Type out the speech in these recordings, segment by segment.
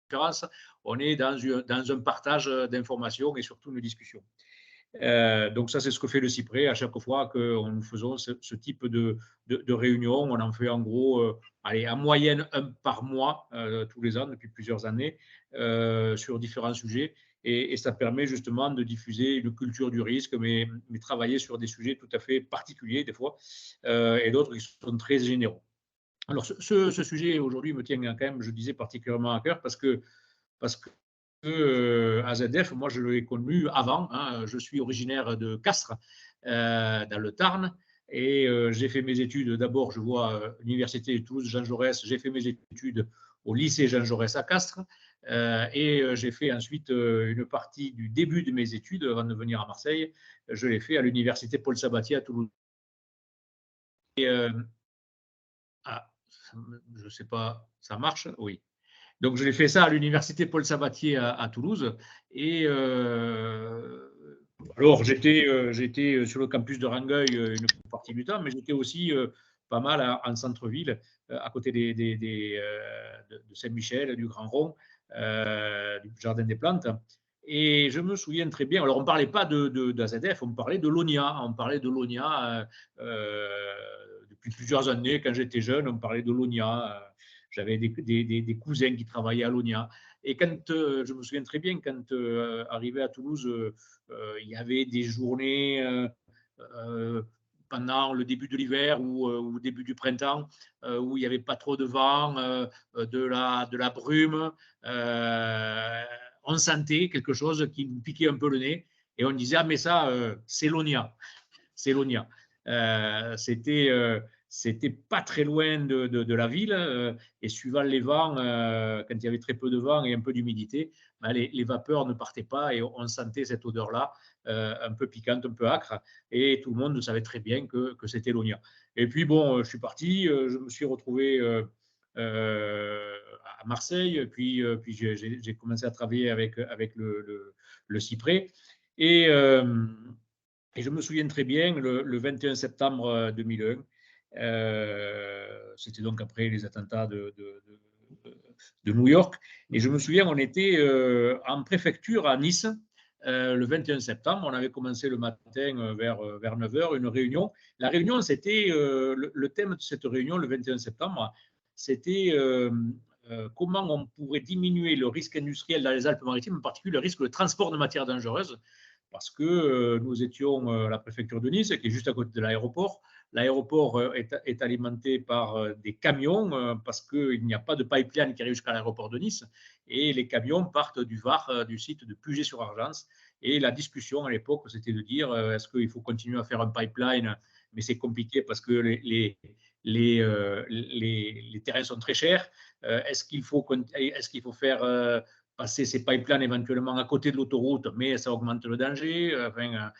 conférence, on est dans un partage d'informations et surtout une discussion. Donc ça, c'est ce que fait le CIPRE à chaque fois que nous faisons ce type de réunion. On en fait en gros, allez, en moyenne un par mois tous les ans depuis plusieurs années sur différents sujets. Et ça permet justement de diffuser une culture du risque, mais travailler sur des sujets tout à fait particuliers des fois et d'autres qui sont très généraux. Alors ce sujet aujourd'hui me tient quand même, je disais, particulièrement à cœur parce que AZF, moi je l'ai connu avant, hein, je suis originaire de Castres, dans le Tarn, et j'ai fait mes études, d'abord je vois l'université de Toulouse Jean Jaurès, j'ai fait mes études au lycée Jean Jaurès à Castres, et j'ai fait ensuite une partie du début de mes études avant de venir à Marseille, je l'ai fait à l'université Paul Sabatier à Toulouse. Et, je ne sais pas, ça marche? Oui. Donc, je l'ai fait ça à l'université Paul Sabatier à Toulouse. Et alors, j'étais sur le campus de Rangueil une partie du temps, mais j'étais aussi pas mal en centre-ville, à côté de Saint-Michel, du Grand Rond, du Jardin des Plantes. Et je me souviens très bien, alors on ne parlait pas d'AZF, on parlait de l'ONIA. On parlait de l'ONIA depuis plusieurs années. Quand j'étais jeune, on parlait de l'ONIA. J'avais des cousins qui travaillaient à l'ONIA. Et quand, je me souviens très bien, quand arrivé à Toulouse, il y avait des journées pendant le début de l'hiver ou au début du printemps où il n'y avait pas trop de vent, de la brume. On sentait quelque chose qui nous piquait un peu le nez et on disait, ah mais ça, c'est l'ONIA. C'est l'ONIA. C'était pas très loin de la ville et suivant les vents, quand il y avait très peu de vent et un peu d'humidité, ben les vapeurs ne partaient pas et on sentait cette odeur-là un peu piquante, un peu âcre et tout le monde savait très bien que c'était l'ONIA. Et puis bon, je suis parti, je me suis retrouvé à Marseille, puis j'ai commencé à travailler avec le CIPRE et je me souviens très bien, le 21 septembre 2001, c'était donc après les attentats de New York, et je me souviens, on était en préfecture à Nice, le 21 septembre, on avait commencé le matin vers 9 h, une réunion. La réunion, c'était, le thème de cette réunion, le 21 septembre, c'était comment on pourrait diminuer le risque industriel dans les Alpes-Maritimes, en particulier le risque de transport de matières dangereuses, parce que nous étions à la préfecture de Nice, qui est juste à côté de l'aéroport. L'aéroport est alimenté par des camions parce qu'il n'y a pas de pipeline qui arrive jusqu'à l'aéroport de Nice. Et les camions partent du Var, du site de Puget-sur-Argence. Et la discussion à l'époque, c'était de dire est-ce qu'il faut continuer à faire un pipeline, mais c'est compliqué parce que les terrains sont très chers. Est-ce qu'il faut faire passer ces pipelines éventuellement à côté de l'autoroute, mais ça augmente le danger. Enfin,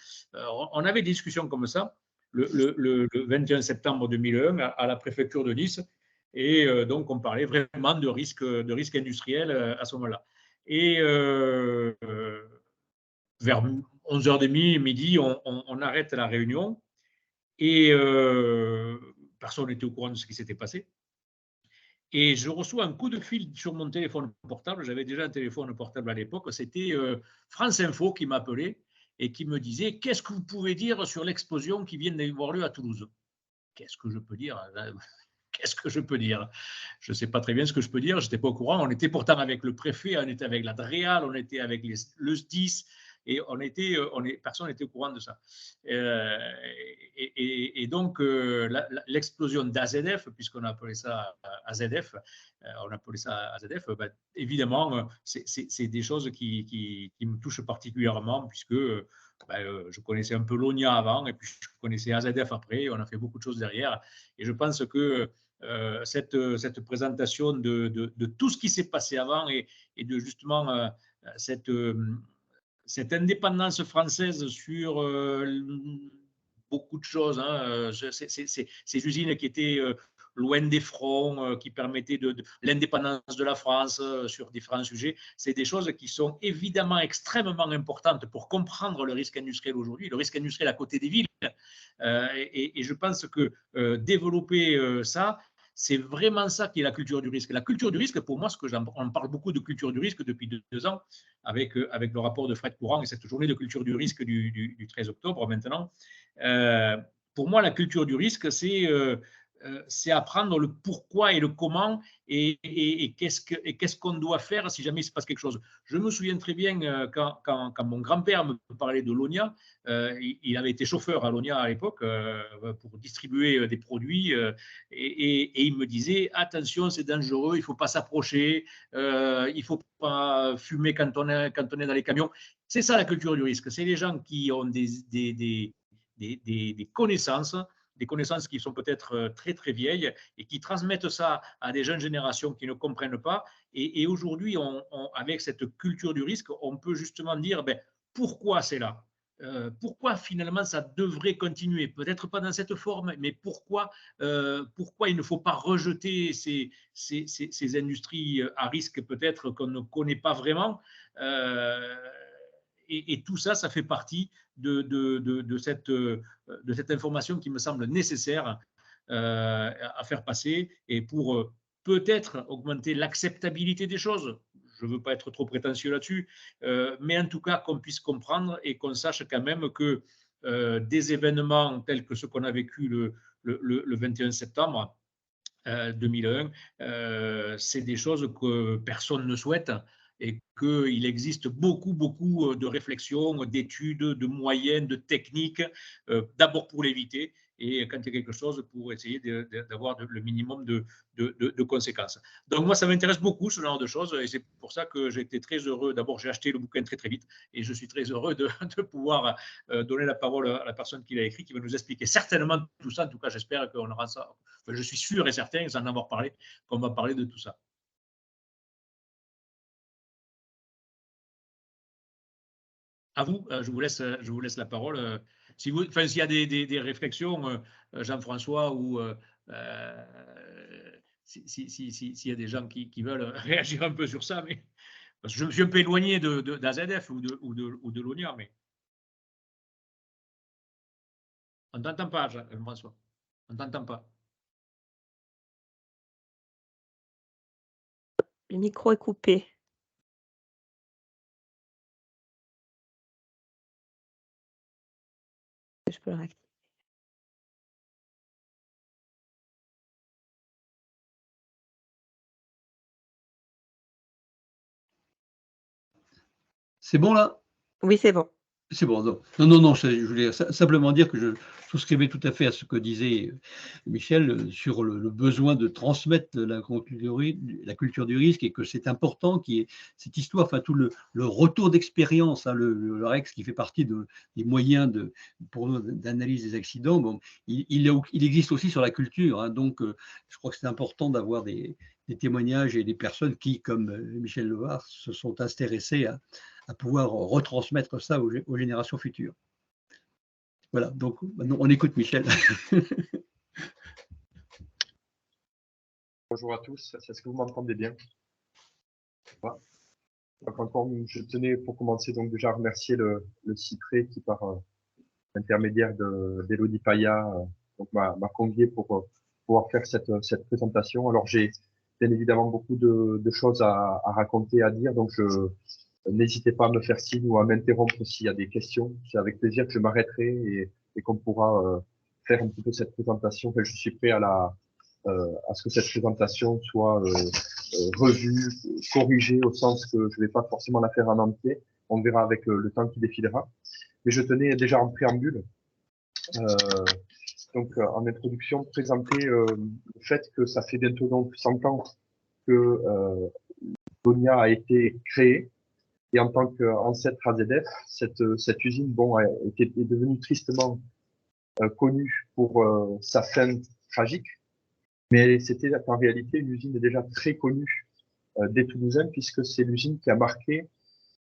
on avait des discussions comme ça le 21 septembre 2001 à la préfecture de Nice. Et donc, on parlait vraiment de risque industriel à ce moment-là. Et vers 11h30, midi, on arrête la réunion et personne n'était au courant de ce qui s'était passé. Et je reçois un coup de fil sur mon téléphone portable. J'avais déjà un téléphone portable à l'époque. C'était France Info qui m'appelait et qui me disait « Qu'est-ce que vous pouvez dire sur l'explosion qui vient d'avoir lieu à Toulouse ?» Qu'est-ce que je peux dire? Qu'est-ce que je peux dire? Je ne sais pas très bien ce que je peux dire. Je n'étais pas au courant. On était pourtant avec le préfet, on était avec la DREAL, on était avec le SDIS, et personne n'était au courant de ça. Et donc, l'explosion d'AZF, puisqu'on a appelé ça AZF, ben, évidemment, c'est des choses qui me touchent particulièrement, puisque je connaissais un peu l'ONIA avant, et puis je connaissais AZF après, on a fait beaucoup de choses derrière. Et je pense que cette présentation de tout ce qui s'est passé avant et de justement cette indépendance française sur beaucoup de choses, hein, ces usines qui étaient loin des fronts, qui permettaient de l'indépendance de la France sur différents sujets, c'est des choses qui sont évidemment extrêmement importantes pour comprendre le risque industriel aujourd'hui, le risque industriel à côté des villes. Et je pense que développer ça, c'est vraiment ça qui est la culture du risque. La culture du risque, pour moi, on parle beaucoup de culture du risque depuis 2 ans, avec le rapport de Fred Courant et cette journée de culture du risque du 13 octobre maintenant. Pour moi, la culture du risque, c'est apprendre le pourquoi et le comment et qu'est-ce qu'on doit faire si jamais il se passe quelque chose. Je me souviens très bien quand mon grand-père me parlait de l'ONIA, il avait été chauffeur à l'ONIA à l'époque pour distribuer des produits et il me disait attention, c'est dangereux, il ne faut pas s'approcher, il ne faut pas fumer quand on est dans les camions. C'est ça la culture du risque. C'est les gens qui ont des connaissances qui sont peut-être très très vieilles et qui transmettent ça à des jeunes générations qui ne comprennent pas. Et aujourd'hui, avec cette culture du risque, on peut justement dire pourquoi c'est là. Pourquoi finalement ça devrait continuer, peut-être pas dans cette forme, mais pourquoi il ne faut pas rejeter ces industries à risque peut-être qu'on ne connaît pas vraiment et tout ça, ça fait partie de cette information qui me semble nécessaire à faire passer et pour peut-être augmenter l'acceptabilité des choses. Je ne veux pas être trop prétentieux là-dessus, mais en tout cas qu'on puisse comprendre et qu'on sache quand même que des événements tels que ce qu'on a vécu le 21 septembre 2001, c'est des choses que personne ne souhaite et qu'il existe beaucoup, beaucoup de réflexions, d'études, de moyens, de techniques, d'abord pour l'éviter et quand il y a quelque chose pour essayer d'avoir le minimum de conséquences. Donc moi, ça m'intéresse beaucoup ce genre de choses et c'est pour ça que j'ai été très heureux. D'abord, j'ai acheté le bouquin très, très vite et je suis très heureux de pouvoir donner la parole à la personne qui l'a écrit, qui va nous expliquer certainement tout ça. En tout cas, j'espère qu'on aura ça. Enfin, je suis sûr et certain, sans en avoir parlé, qu'on va parler de tout ça. À vous, je vous laisse la parole. S'il y a des réflexions, Jean-François, ou s'il y a des gens qui veulent réagir un peu sur ça, mais parce que je me suis un peu éloigné d'AZF ou de l'ONIA, mais on ne t'entend pas, Jean-François. On ne t'entend pas. Le micro est coupé. Je peux le réactiver. C'est bon là? Oui, c'est bon. C'est bon. Non, je voulais simplement dire que je souscrivais tout à fait à ce que disait Michel sur le besoin de transmettre la culture du risque et que c'est important qu'il y ait cette histoire, enfin tout le retour d'expérience, hein, le REX qui fait partie des moyens d'analyse des accidents. Bon, il existe aussi sur la culture, hein, donc je crois que c'est important d'avoir des témoignages et des personnes qui, comme Michel Levard, se sont intéressées à pouvoir retransmettre ça aux générations futures. Voilà, donc maintenant on écoute Michel. Bonjour à tous, est-ce que vous m'entendez bien? Donc encore, je tenais pour commencer donc déjà à remercier le CIPRE qui par l'intermédiaire d'Elodie Paya m'a convié pour pouvoir faire cette présentation. Alors j'ai bien évidemment beaucoup de choses à raconter, à dire, donc n'hésitez pas à me faire signe ou à m'interrompre s'il y a des questions. C'est avec plaisir que je m'arrêterai et qu'on pourra faire un petit peu cette présentation. Enfin, je suis prêt à ce que cette présentation soit revue, corrigée, au sens que je ne vais pas forcément la faire en entier. On verra avec le temps qui défilera. Mais je tenais déjà en préambule, en introduction, présenter le fait que ça fait bientôt donc 100 ans que l'ONIA a été créée. Et en tant qu'ancêtre AZF, cette usine est devenue tristement connue pour sa fin tragique, mais c'était en réalité une usine déjà très connue des Toulousains, puisque c'est l'usine qui a marqué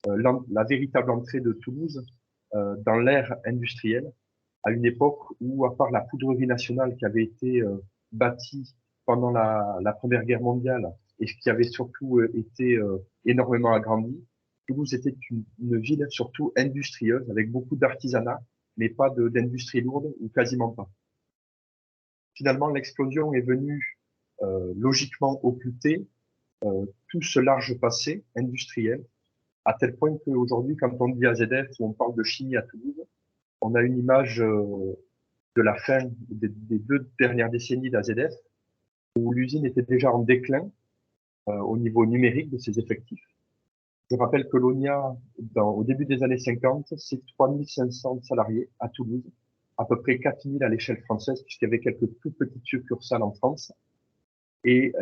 la véritable entrée de Toulouse dans l'ère industrielle, à une époque où, à part la poudrerie nationale qui avait été bâtie pendant la Première Guerre mondiale et qui avait surtout été énormément agrandie, Toulouse était une ville surtout industrieuse, avec beaucoup d'artisanat, mais pas d'industrie lourde, ou quasiment pas. Finalement, l'explosion est venue logiquement occulter tout ce large passé industriel, à tel point qu'aujourd'hui, quand on dit AZF ou on parle de chimie à Toulouse, on a une image de la fin des 2 dernières décennies d'AZF, où l'usine était déjà en déclin au niveau numérique de ses effectifs. Je rappelle que l'ONIA, au début des années 50, c'est 3500 salariés à Toulouse, à peu près 4000 à l'échelle française, puisqu'il y avait quelques tout petites succursales en France. Et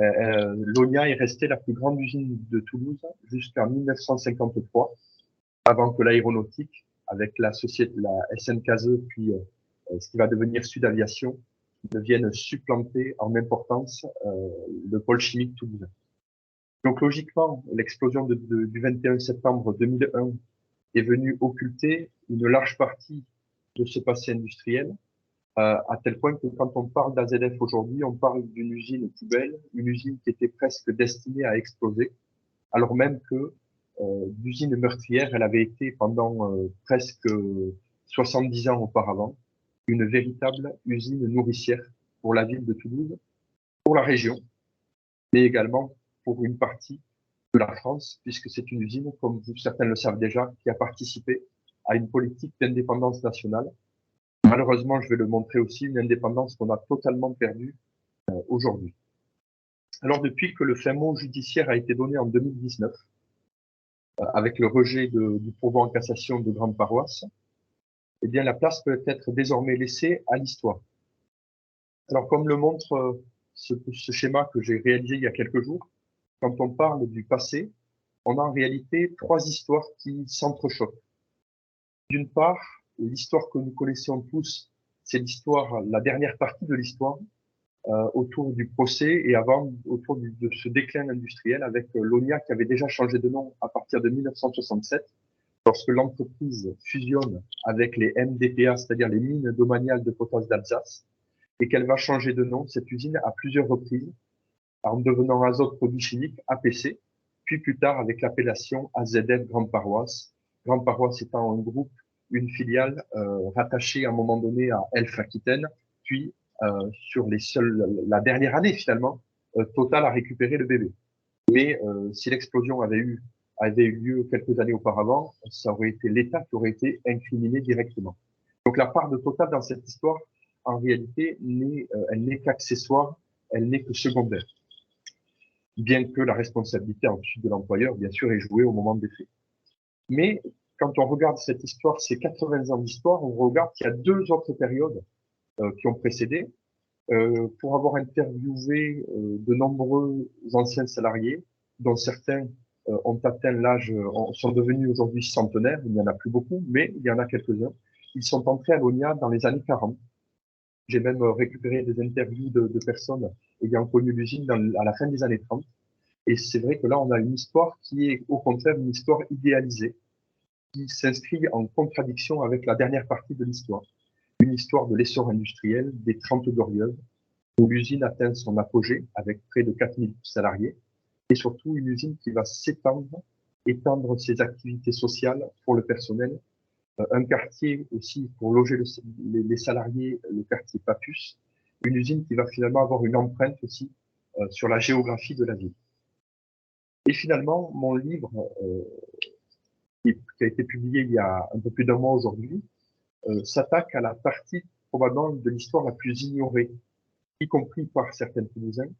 l'ONIA est restée la plus grande usine de Toulouse jusqu'en 1953, avant que l'aéronautique, avec la société, la SNKZ, puis ce qui va devenir Sud Aviation, viennent supplanter en importance le pôle chimique toulousain. Donc logiquement, l'explosion du 21 septembre 2001 est venue occulter une large partie de ce passé industriel, à tel point que quand on parle d'AZF aujourd'hui, on parle d'une usine poubelle, une usine qui était presque destinée à exploser, alors même que l'usine meurtrière, elle avait été pendant presque 70 ans auparavant une véritable usine nourricière pour la ville de Toulouse, pour la région, mais également pour une partie de la France, puisque c'est une usine, comme certains le savent déjà, qui a participé à une politique d'indépendance nationale. Malheureusement, je vais le montrer aussi, une indépendance qu'on a totalement perdue aujourd'hui. Alors, depuis que le fin mot judiciaire a été donné en 2019, avec le rejet du pourvoi en cassation de grande paroisse, eh bien, la place peut être désormais laissée à l'histoire. Alors, comme le montre ce schéma que j'ai réalisé il y a quelques jours, quand on parle du passé, on a en réalité 3 histoires qui s'entrechoquent. D'une part, l'histoire que nous connaissons tous, c'est l'histoire, la dernière partie de l'histoire, autour du procès et avant, autour de ce déclin industriel avec l'ONIA qui avait déjà changé de nom à partir de 1967, lorsque l'entreprise fusionne avec les MDPA, c'est-à-dire les mines domaniales de potasse d'Alsace, et qu'elle va changer de nom, cette usine, à plusieurs reprises, en devenant Azote Produits Chimiques, APC, puis plus tard avec l'appellation AZF Grande Paroisse. Grande Paroisse étant un groupe, une filiale rattachée à un moment donné à Elf Aquitaine, puis sur la dernière année finalement, Total a récupéré le bébé. Mais si l'explosion avait eu lieu quelques années auparavant, ça aurait été l'État qui aurait été incriminé directement. Donc la part de Total dans cette histoire, en réalité, elle n'est qu'accessoire, elle n'est que secondaire. Bien que la responsabilité ensuite de l'employeur, bien sûr, est jouée au moment des faits. Mais quand on regarde cette histoire, ces 80 ans d'histoire, on regarde qu'il y a 2 autres périodes qui ont précédé. Pour avoir interviewé de nombreux anciens salariés, dont certains ont atteint l'âge, sont devenus aujourd'hui centenaires, il n'y en a plus beaucoup, mais il y en a quelques-uns. Ils sont entrés à l'ONIA dans les années 40. J'ai même récupéré des interviews de personnes ayant connu l'usine à la fin des années 30. Et c'est vrai que là, on a une histoire qui est au contraire une histoire idéalisée, qui s'inscrit en contradiction avec la dernière partie de l'histoire. Une histoire de l'essor industriel des 30 Glorieuses, où l'usine atteint son apogée avec près de 4000 salariés, et surtout une usine qui va étendre ses activités sociales pour le personnel, un quartier aussi pour loger les salariés, le quartier Papus, une usine qui va finalement avoir une empreinte aussi sur la géographie de la ville. Et finalement, mon livre, qui a été publié il y a un peu plus d'1 mois aujourd'hui, s'attaque à la partie probablement de l'histoire la plus ignorée, y compris par certains Toulousains.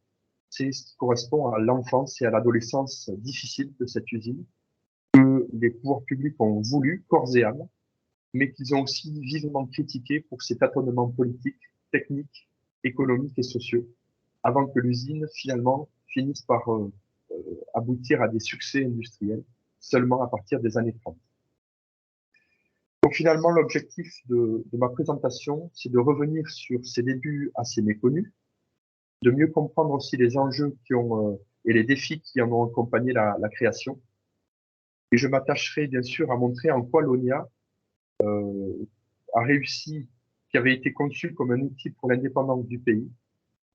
C'est ce qui correspond à l'enfance et à l'adolescence difficile de cette usine, que les pouvoirs publics ont voulu, corps et âme, mais qu'ils ont aussi vivement critiqué pour ses tâtonnements politiques, techniques, économiques et sociaux, avant que l'usine, finalement, finisse par aboutir à des succès industriels seulement à partir des années 30. Donc finalement, l'objectif de ma présentation, c'est de revenir sur ces débuts assez méconnus, de mieux comprendre aussi les enjeux et les défis qui en ont accompagné la création. Et je m'attacherai bien sûr à montrer en quoi l'ONIA a réussi, qui avait été conçu comme un outil pour l'indépendance du pays,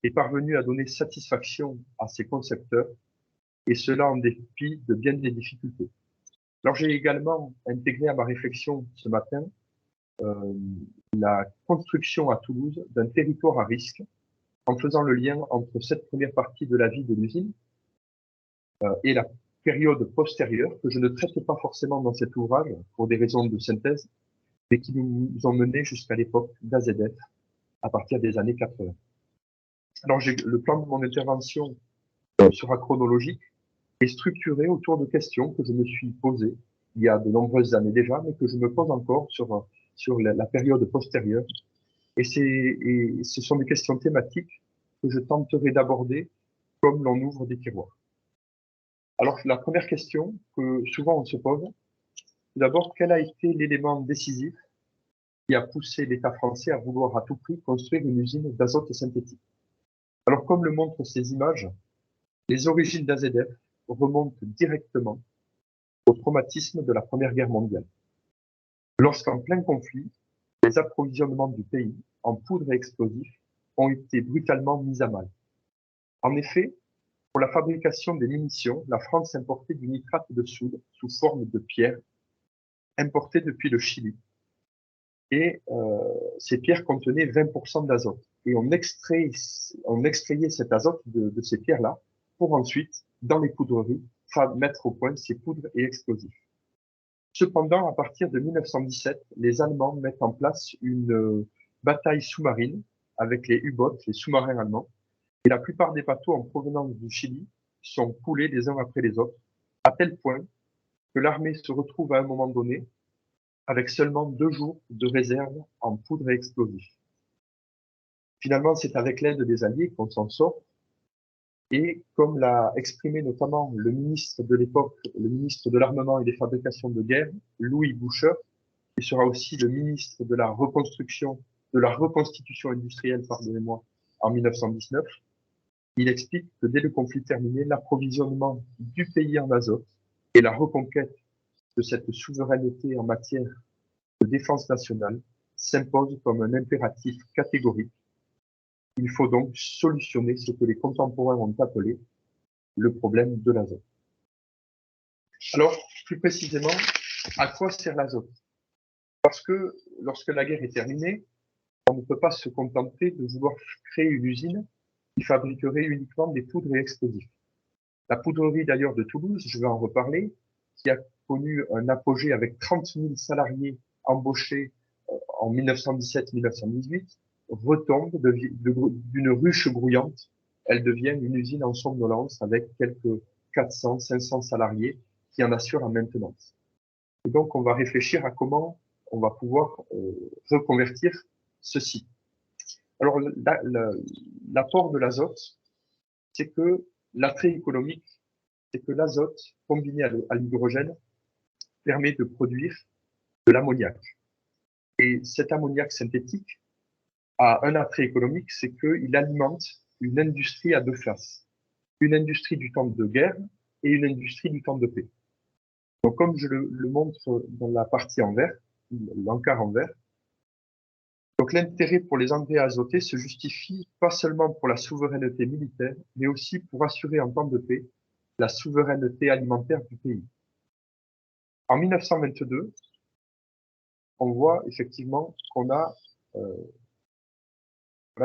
est parvenu à donner satisfaction à ses concepteurs, et cela en dépit de bien des difficultés. Alors j'ai également intégré à ma réflexion ce matin la construction à Toulouse d'un territoire à risque en faisant le lien entre cette première partie de la vie de l'usine et la période postérieure, que je ne traite pas forcément dans cet ouvrage pour des raisons de synthèse, mais qui nous ont mené jusqu'à l'époque d'AZF, à partir des années 80. Alors, le plan de mon intervention sera chronologique et structuré autour de questions que je me suis posées il y a de nombreuses années déjà, mais que je me pose encore sur la période postérieure. Et ce sont des questions thématiques que je tenterai d'aborder comme l'on ouvre des tiroirs. Alors, la première question que souvent on se pose, c'est d'abord, quel a été l'élément décisif qui a poussé l'État français à vouloir à tout prix construire une usine d'azote synthétique? Alors, comme le montrent ces images, les origines d'AZF remontent directement au traumatisme de la Première Guerre mondiale. Lorsqu'en plein conflit, les approvisionnements du pays en poudre et explosifs ont été brutalement mis à mal. En effet, pour la fabrication des munitions, la France importait du nitrate de soude sous forme de pierre, importé depuis le Chili. Et ces pierres contenaient 20% d'azote. Et on extrayait cet azote de ces pierres-là pour ensuite, dans les poudreries, mettre au point ces poudres et explosifs. Cependant, à partir de 1917, les Allemands mettent en place une bataille sous-marine avec les U-boats, les sous-marins allemands, et la plupart des bateaux en provenance du Chili sont coulés les uns après les autres, à tel point que l'armée se retrouve à un moment donné avec seulement 2 jours de réserve en poudre et explosifs. Finalement, c'est avec l'aide des Alliés qu'on s'en sort. Et comme l'a exprimé notamment le ministre de l'époque, le ministre de l'Armement et des Fabrications de guerre, Louis Boucher, qui sera aussi le ministre de la reconstitution industrielle, pardonnez-moi, en 1919, il explique que dès le conflit terminé, l'approvisionnement du pays en azote et la reconquête de cette souveraineté en matière de défense nationale s'imposent comme un impératif catégorique. Il faut donc solutionner ce que les contemporains ont appelé le problème de l'azote. Alors, plus précisément, à quoi sert l'azote? Parce que lorsque la guerre est terminée, on ne peut pas se contenter de vouloir créer une usine qui fabriquerait uniquement des poudres et explosifs. La poudrerie d'ailleurs de Toulouse, je vais en reparler, qui a connu un apogée avec 30 000 salariés embauchés en 1917-1918, retombe d'une ruche grouillante. Elle devient une usine en somnolence avec quelques 400-500 salariés qui en assurent la maintenance. Et donc, on va réfléchir à comment on va pouvoir reconvertir ceci. Alors, l'apport de l'azote, c'est que l'attrait économique, c'est que l'azote combiné à l'hydrogène permet de produire de l'ammoniac. Et cet ammoniac synthétique a un attrait économique, c'est qu'il alimente une industrie à 2 faces. Une industrie du temps de guerre et une industrie du temps de paix. Donc, comme je le montre dans la partie en vert, l'encart en vert, donc l'intérêt pour les engrais azotés se justifie pas seulement pour la souveraineté militaire, mais aussi pour assurer en temps de paix la souveraineté alimentaire du pays. En 1922, on voit effectivement qu'on a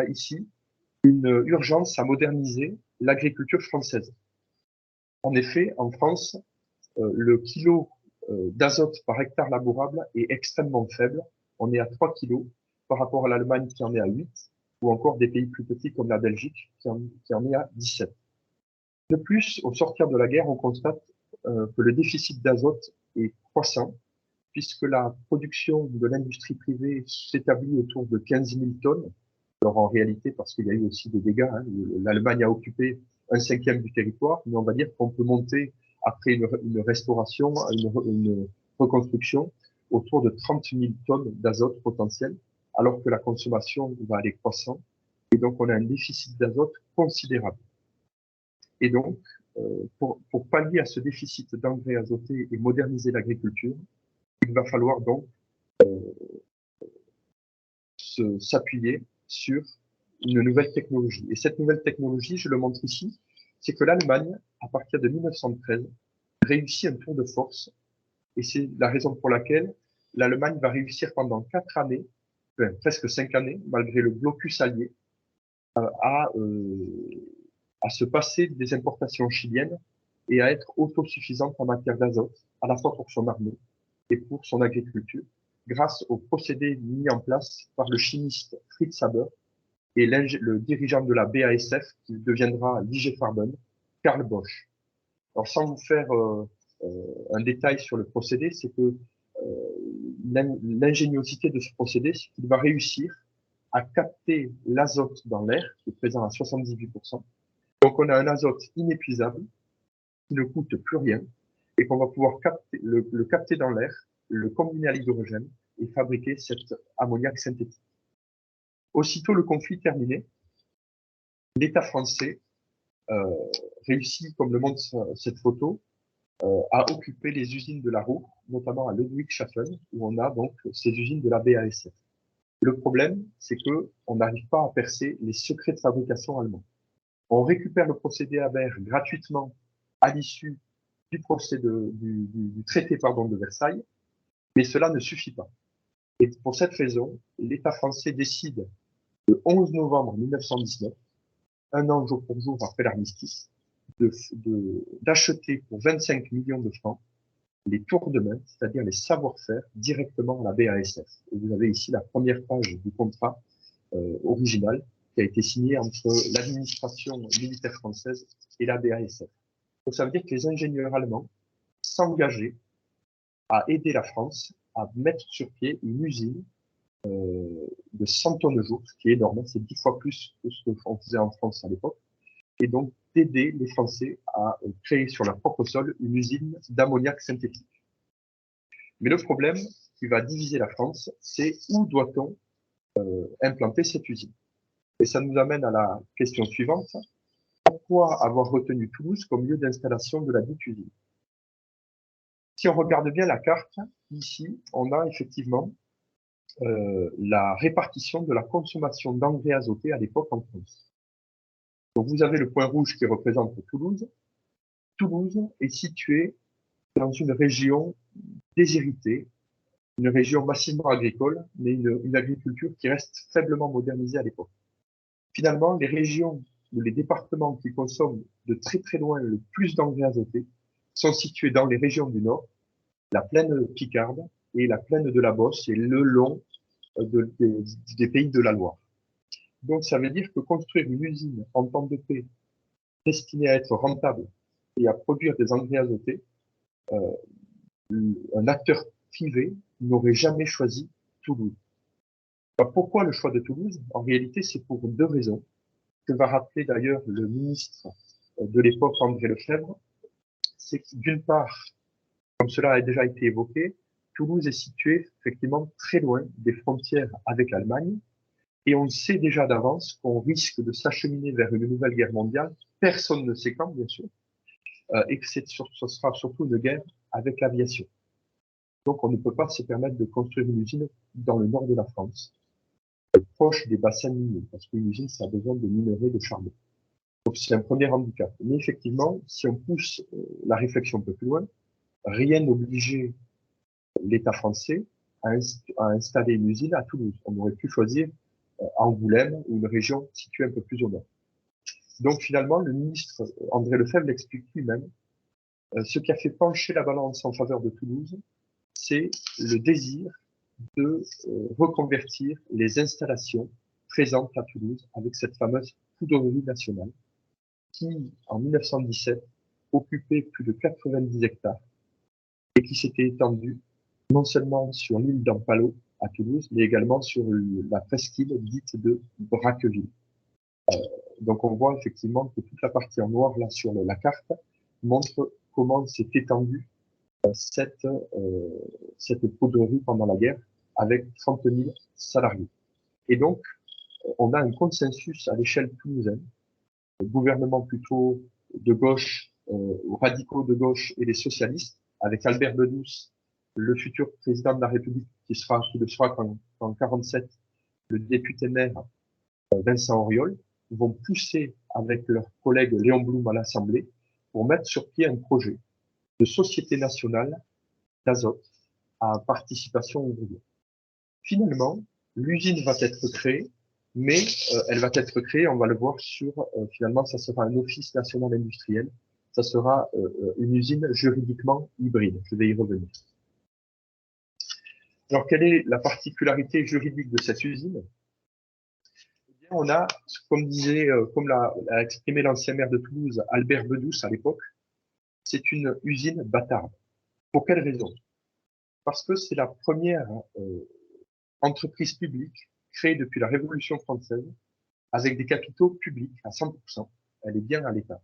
ici une urgence à moderniser l'agriculture française. En effet, en France, le kilo d'azote par hectare labourable est extrêmement faible. On est à 3 kilos par rapport à l'Allemagne qui en est à 8, ou encore des pays plus petits comme la Belgique qui en est à 17. De plus, au sortir de la guerre, on constate que le déficit d'azote est croissant, puisque la production de l'industrie privée s'établit autour de 15 000 tonnes. Alors en réalité, parce qu'il y a eu aussi des dégâts, hein, l'Allemagne a occupé 1/5 du territoire, mais on va dire qu'on peut monter, après une restauration, une reconstruction, autour de 30 000 tonnes d'azote potentiel, alors que la consommation va aller croissant. Et donc, on a un déficit d'azote considérable. Et donc, pour pallier à ce déficit d'engrais azotés et moderniser l'agriculture, il va falloir donc s'appuyer sur une nouvelle technologie. Et cette nouvelle technologie, je le montre ici, c'est que l'Allemagne, à partir de 1913, réussit un tour de force. Et c'est la raison pour laquelle l'Allemagne va réussir pendant 4 années, presque 5 années, malgré le blocus allié, à se passer des importations chiliennes et à être autosuffisante en matière d'azote, à la fois pour son armée et pour son agriculture, grâce aux procédés mis en place par le chimiste Fritz Haber et le dirigeant de la BASF, qui deviendra l'IG Farben, Karl Bosch. Alors, sans vous faire un détail sur le procédé, c'est que l'ingéniosité de ce procédé, c'est qu'il va réussir à capter l'azote dans l'air, qui est présent à 78%. Donc, on a un azote inépuisable, qui ne coûte plus rien, et qu'on va pouvoir le capter dans l'air, le combiner à l'hydrogène et fabriquer cet ammoniac synthétique. Aussitôt le conflit terminé, l'État français réussit, comme le montre cette photo, à occuper les usines de la Ruhr, notamment à Ludwigshafen, où on a donc ces usines de la BASF. Le problème, c'est que on n'arrive pas à percer les secrets de fabrication allemands. On récupère le procédé Haber gratuitement à l'issue du traité de Versailles, mais cela ne suffit pas. Et pour cette raison, l'État français décide le 11 novembre 1919, un an jour pour jour après l'armistice, d'acheter pour 25 millions de francs les tours de main, c'est-à-dire les savoir-faire, directement à la BASF. Et vous avez ici la première page du contrat original qui a été signé entre l'administration militaire française et la BASF. Donc ça veut dire que les ingénieurs allemands s'engageaient à aider la France à mettre sur pied une usine de 100 tonnes jour, ce qui est énorme, c'est 10 fois plus que ce qu'on faisait en France à l'époque, et donc d'aider les Français à créer sur leur propre sol une usine d'ammoniac synthétique. Mais le problème qui va diviser la France, c'est où doit-on implanter cette usine? Et ça nous amène à la question suivante. Pourquoi avoir retenu Toulouse comme lieu d'installation de la dite usine? Si on regarde bien la carte, ici, on a effectivement la répartition de la consommation d'engrais azotés à l'époque en France. Donc vous avez le point rouge qui représente Toulouse. Toulouse est située dans une région déshéritée, une région massivement agricole, mais une agriculture qui reste faiblement modernisée à l'époque. Finalement, les régions ou les départements qui consomment de très très loin le plus d'engrais azotés sont situés dans les régions du Nord, la plaine Picarde et la plaine de la Beauce et le long des pays de la Loire. Donc ça veut dire que construire une usine en temps de paix destinée à être rentable et à produire des engrais azotés, un acteur privé n'aurait jamais choisi Toulouse. Alors pourquoi le choix de Toulouse? En réalité, c'est pour deux raisons, que va rappeler d'ailleurs le ministre de l'époque, André Lefebvre. C'est que d'une part, comme cela a déjà été évoqué, Toulouse est située effectivement très loin des frontières avec l'Allemagne, et on sait déjà d'avance qu'on risque de s'acheminer vers une nouvelle guerre mondiale. Personne ne sait quand, bien sûr, et que ce sera surtout une guerre avec l'aviation. Donc on ne peut pas se permettre de construire une usine dans le nord de la France, proche des bassins miniers, parce qu'une usine, ça a besoin de minerais de charbon. Donc c'est un premier handicap. Mais effectivement, si on pousse la réflexion un peu plus loin, rien n'obligeait l'État français à installer une usine à Toulouse. On aurait pu choisir Angoulême ou une région située un peu plus au nord. Donc finalement, le ministre André Lefebvre l'explique lui-même. Ce qui a fait pencher la balance en faveur de Toulouse, c'est le désir de reconvertir les installations présentes à Toulouse avec cette fameuse poudrerie nationale qui, en 1917, occupait plus de 90 hectares et qui s'était étendue non seulement sur l'île d'Ampalo à Toulouse, mais également sur la presqu'île dite de Braqueville. Donc on voit effectivement que toute la partie en noir là sur la carte montre comment s'est étendue cette poudrerie pendant la guerre avec 30 000 salariés. Et donc, on a un consensus à l'échelle toulousaine, le gouvernement plutôt de gauche, radicaux de gauche et les socialistes, avec Albert Bedous, le futur président de la République, qui le sera en 47, le député maire Vincent Auriol, vont pousser avec leur collègue Léon Blum à l'Assemblée pour mettre sur pied un projet de société nationale d'azote à participation ouvrière. Finalement, l'usine va être créée mais elle va être créée, on va le voir finalement, ça sera un office national industriel, ça sera une usine juridiquement hybride. Je vais y revenir. Alors, quelle est la particularité juridique de cette usine? Eh bien, on a, comme l'a exprimé l'ancien maire de Toulouse, Albert Bedouce, à l'époque, c'est une usine bâtarde. Pour quelle raison? Parce que c'est la première entreprise publique créée depuis la Révolution française avec des capitaux publics à 100%. Elle est bien à l'État.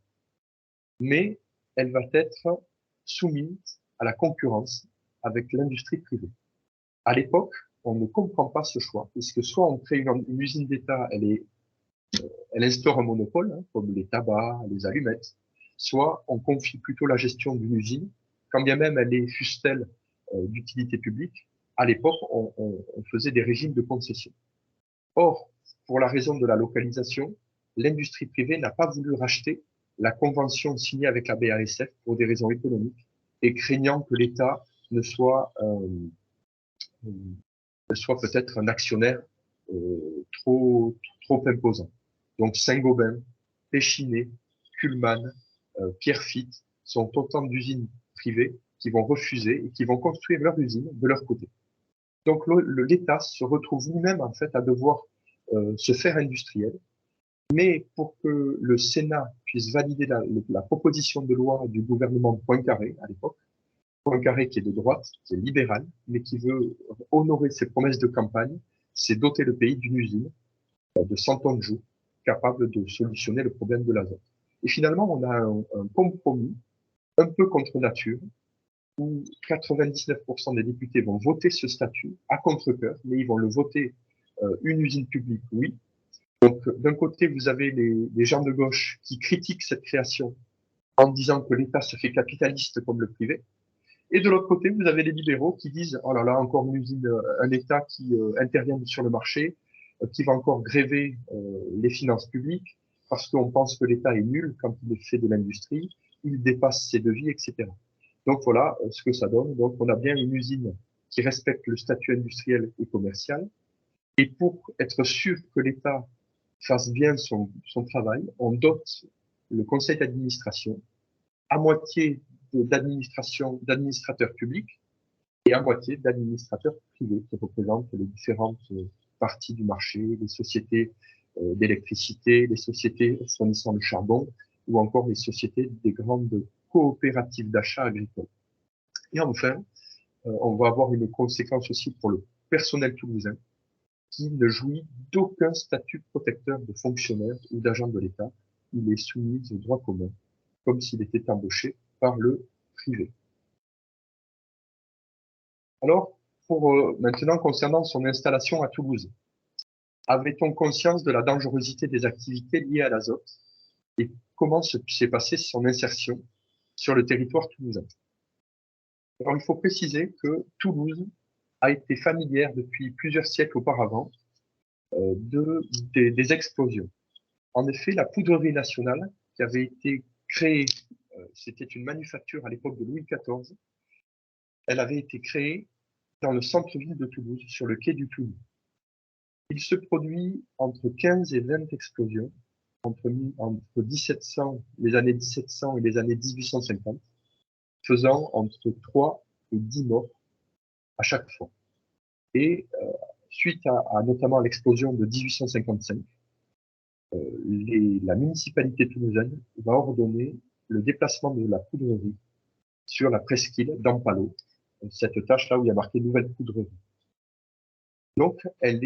Mais elle va être soumise à la concurrence avec l'industrie privée. À l'époque, on ne comprend pas ce choix, puisque soit on crée une usine d'État, elle instaure un monopole, hein, comme les tabacs, les allumettes, soit on confie plutôt la gestion d'une usine, quand bien même elle est fût-elle d'utilité publique. À l'époque, on faisait des régimes de concession. Or, pour la raison de la localisation, l'industrie privée n'a pas voulu racheter la convention signée avec la BASF pour des raisons économiques et craignant que l'État ne soit peut-être un actionnaire trop imposant. Donc Saint-Gobain, Péchinet, Kuhlmann, Pierrefitte sont autant d'usines privées qui vont refuser et qui vont construire leur usine de leur côté. Donc l'État se retrouve lui-même en fait à devoir se faire industriel, mais pour que le Sénat puisse valider la proposition de loi du gouvernement Poincaré à l'époque, Poincaré qui est de droite, qui est libéral, mais qui veut honorer ses promesses de campagne, c'est doter le pays d'une usine de 100 tonnes de jour, capable de solutionner le problème de l'azote. Et finalement, on a un compromis un peu contre nature, où 99% des députés vont voter ce statut à contre-cœur, mais ils vont le voter une usine publique, oui. Donc, d'un côté, vous avez les gens de gauche qui critiquent cette création en disant que l'État se fait capitaliste comme le privé. Et de l'autre côté, vous avez les libéraux qui disent « Oh là là, encore une usine, un État qui intervient sur le marché, qui va encore gréver les finances publiques, parce qu'on pense que l'État est nul quand il fait de l'industrie, il dépasse ses devis, etc. » Donc voilà ce que ça donne. Donc on a bien une usine qui respecte le statut industriel et commercial. Et pour être sûr que l'État fasse bien son travail, on dote le conseil d'administration à moitié d'administrateurs publics et à moitié d'administrateurs privés qui représentent les différentes parties du marché, les sociétés d'électricité, les sociétés fournissant le charbon ou encore les sociétés des grandes coopératives d'achat agricole. Et enfin, on va avoir une conséquence aussi pour le personnel toulousain qui ne jouit d'aucun statut protecteur de fonctionnaire ou d'agent de l'État. Il est soumis au droit commun, comme s'il était embauché par le privé. Alors, maintenant, concernant son installation à Toulouse, avait-on conscience de la dangerosité des activités liées à l'azote et comment s'est passée son insertion sur le territoire toulousain? Alors, il faut préciser que Toulouse a été familière depuis plusieurs siècles auparavant des explosions. En effet, la poudrerie nationale, qui avait été créée, c'était une manufacture à l'époque de Louis XIV, elle avait été créée dans le centre-ville de Toulouse, sur le quai du Toulouse. Il se produit entre 15 et 20 explosions entre 1700, les années 1700 et les années 1850, faisant entre 3 et 10 morts à chaque fois. Et suite à notamment l'explosion de 1855, la municipalité toulousaine va ordonner le déplacement de la poudrerie sur la presqu'île d'Ampalo, cette tâche-là où il y a marqué nouvelle poudrerie. Donc,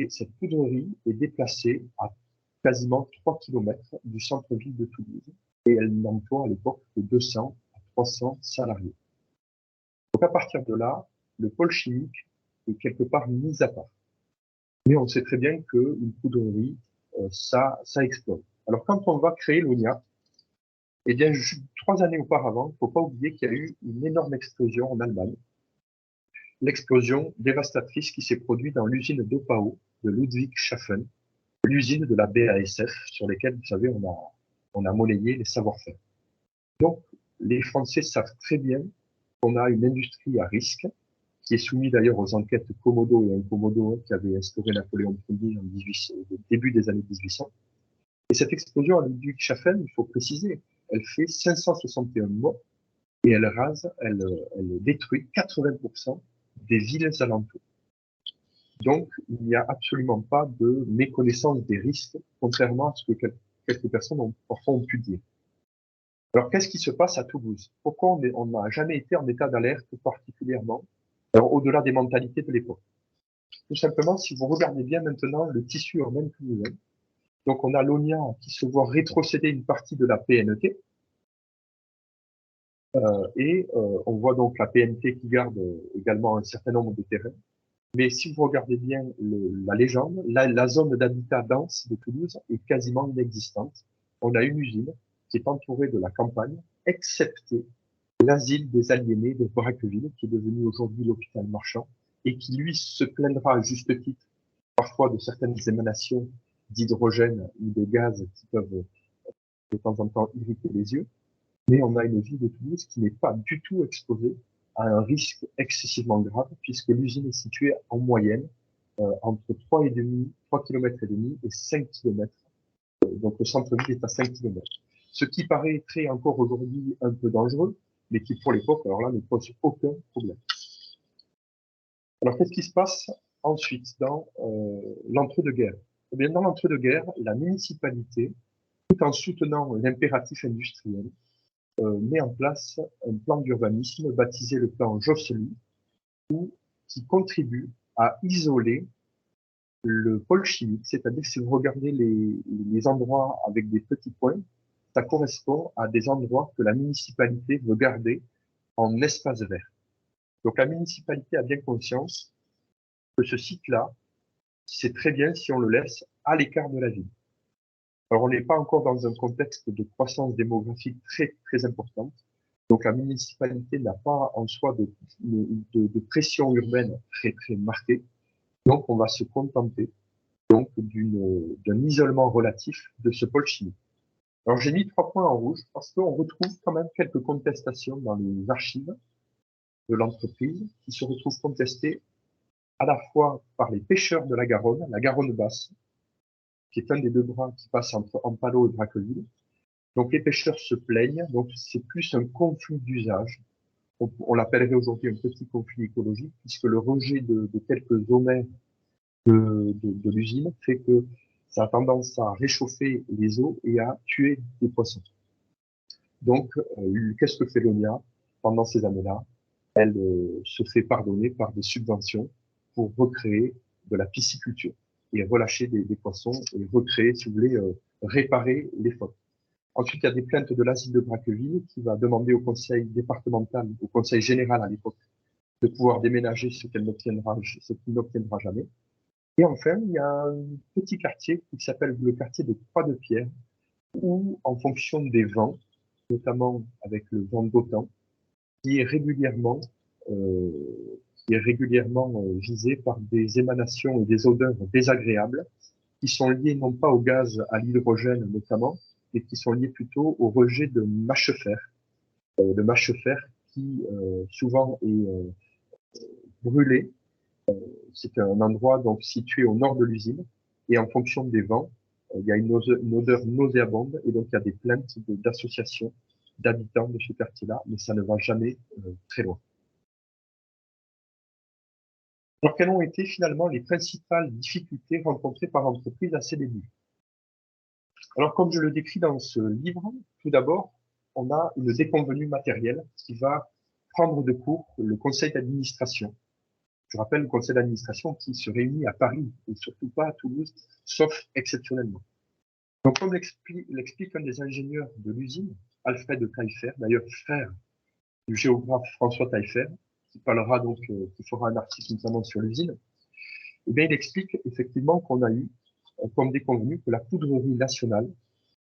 cette poudrerie est déplacée à quasiment 3 km du centre-ville de Toulouse et elle n'emploie à l'époque que 200 à 300 salariés. Donc, à partir de là, le pôle chimique est quelque part mis à part. Mais on sait très bien qu'une poudrerie, ça explose. Alors, quand on va créer l'ONIA, eh bien, 3 années auparavant, il ne faut pas oublier qu'il y a eu une énorme explosion en Allemagne. L'explosion dévastatrice qui s'est produite dans l'usine d'Opao de Ludwigshafen, l'usine de la BASF sur lesquelles, vous savez, on a monnayé les savoir-faire. Donc, les Français savent très bien qu'on a une industrie à risque qui est soumis d'ailleurs aux enquêtes Komodo et Incomodo qui avaient instauré Napoléon Ier en début des années 1800. Et cette explosion à Ludwigshafen, il faut préciser, elle fait 561 morts et elle détruit 80% des villes alentours. Donc, il n'y a absolument pas de méconnaissance des risques, contrairement à ce que quelques personnes parfois ont pu dire. Alors, qu'est-ce qui se passe à Toulouse? Pourquoi on n'a jamais été en état d'alerte particulièrement, au-delà des mentalités de l'époque? Tout simplement, si vous regardez bien maintenant le tissu urbain toulousain, donc on a l'ONIA qui se voit rétrocéder une partie de la PNT, on voit donc la PNT qui garde également un certain nombre de terrains. Mais si vous regardez bien la légende, la zone d'habitat dense de Toulouse est quasiment inexistante. On a une usine qui est entourée de la campagne, excepté l'asile des aliénés de Braqueville, qui est devenu aujourd'hui l'hôpital marchand, et qui, lui, se plaindra à juste titre, parfois de certaines émanations d'hydrogène ou de gaz qui peuvent de temps en temps irriter les yeux. Mais on a une ville de Toulouse qui n'est pas du tout exposée à un risque excessivement grave, puisque l'usine est située en moyenne entre 3 km et demi et 5 km. Donc le centre-ville est à 5 km. Ce qui paraîtrait encore aujourd'hui un peu dangereux, mais qui pour l'époque, alors là, ne pose aucun problème. Alors qu'est-ce qui se passe ensuite dans l'entre-deux-guerres? Eh bien, dans l'entre-deux-guerres, la municipalité, tout en soutenant l'impératif industriel, met en place un plan d'urbanisme baptisé le plan Josely, qui contribue à isoler le pôle chimique, c'est-à-dire que si vous regardez les endroits avec des petits points, ça correspond à des endroits que la municipalité veut garder en espace vert. Donc la municipalité a bien conscience que ce site-là, c'est très bien si on le laisse à l'écart de la ville. Alors on n'est pas encore dans un contexte de croissance démographique très très importante, donc la municipalité n'a pas en soi de pression urbaine très très marquée, donc on va se contenter donc d'un isolement relatif de ce pôle chimique. Alors j'ai mis 3 points en rouge parce qu'on retrouve quand même quelques contestations dans les archives de l'entreprise qui se retrouvent contestées à la fois par les pêcheurs de la Garonne basse, qui est un des deux bras qui passe entre Ampalo et Braqueville. Donc les pêcheurs se plaignent, donc c'est plus un conflit d'usage. On l'appellerait aujourd'hui un petit conflit écologique, puisque le rejet de quelques eaux-mers de l'usine fait que ça a tendance à réchauffer les eaux et à tuer des poissons. Donc, qu'est-ce que fait l'ONIA pendant ces années-là? Elle se fait pardonner par des subventions pour recréer de la pisciculture et relâcher des poissons et recréer, si vous voulez, réparer les fautes. Ensuite, il y a des plaintes de l'asile de Braqueville qui va demander au conseil départemental, au conseil général à l'époque, de pouvoir déménager ce qu'il n'obtiendra jamais. Et enfin, il y a un petit quartier qui s'appelle le quartier de Croix-de-Pierre, où, en fonction des vents, notamment avec le vent d'OTAN, qui est régulièrement visé par des émanations et des odeurs désagréables, qui sont liées non pas au gaz, à l'hydrogène notamment, mais qui sont liées plutôt au rejet de mâche-fer, qui souvent est brûlé. C'est un endroit donc situé au nord de l'usine, et en fonction des vents, il y a une odeur nauséabonde, et donc il y a des plaintes d'associations d'habitants de ce quartier-là, mais ça ne va jamais très loin. Alors, quelles ont été finalement les principales difficultés rencontrées par l'entreprise à ses débuts? Alors, comme je le décris dans ce livre, tout d'abord, on a une déconvenue matérielle qui va prendre de court le conseil d'administration. Je rappelle le conseil d'administration qui se réunit à Paris et surtout pas à Toulouse, sauf exceptionnellement. Donc, comme l'explique un des ingénieurs de l'usine, Alfred Taillefer, d'ailleurs frère du géographe François Taillefer, qui parlera donc, qui fera un article notamment sur l'usine, eh bien, il explique effectivement qu'on a eu, comme déconvenu, que la poudrerie nationale,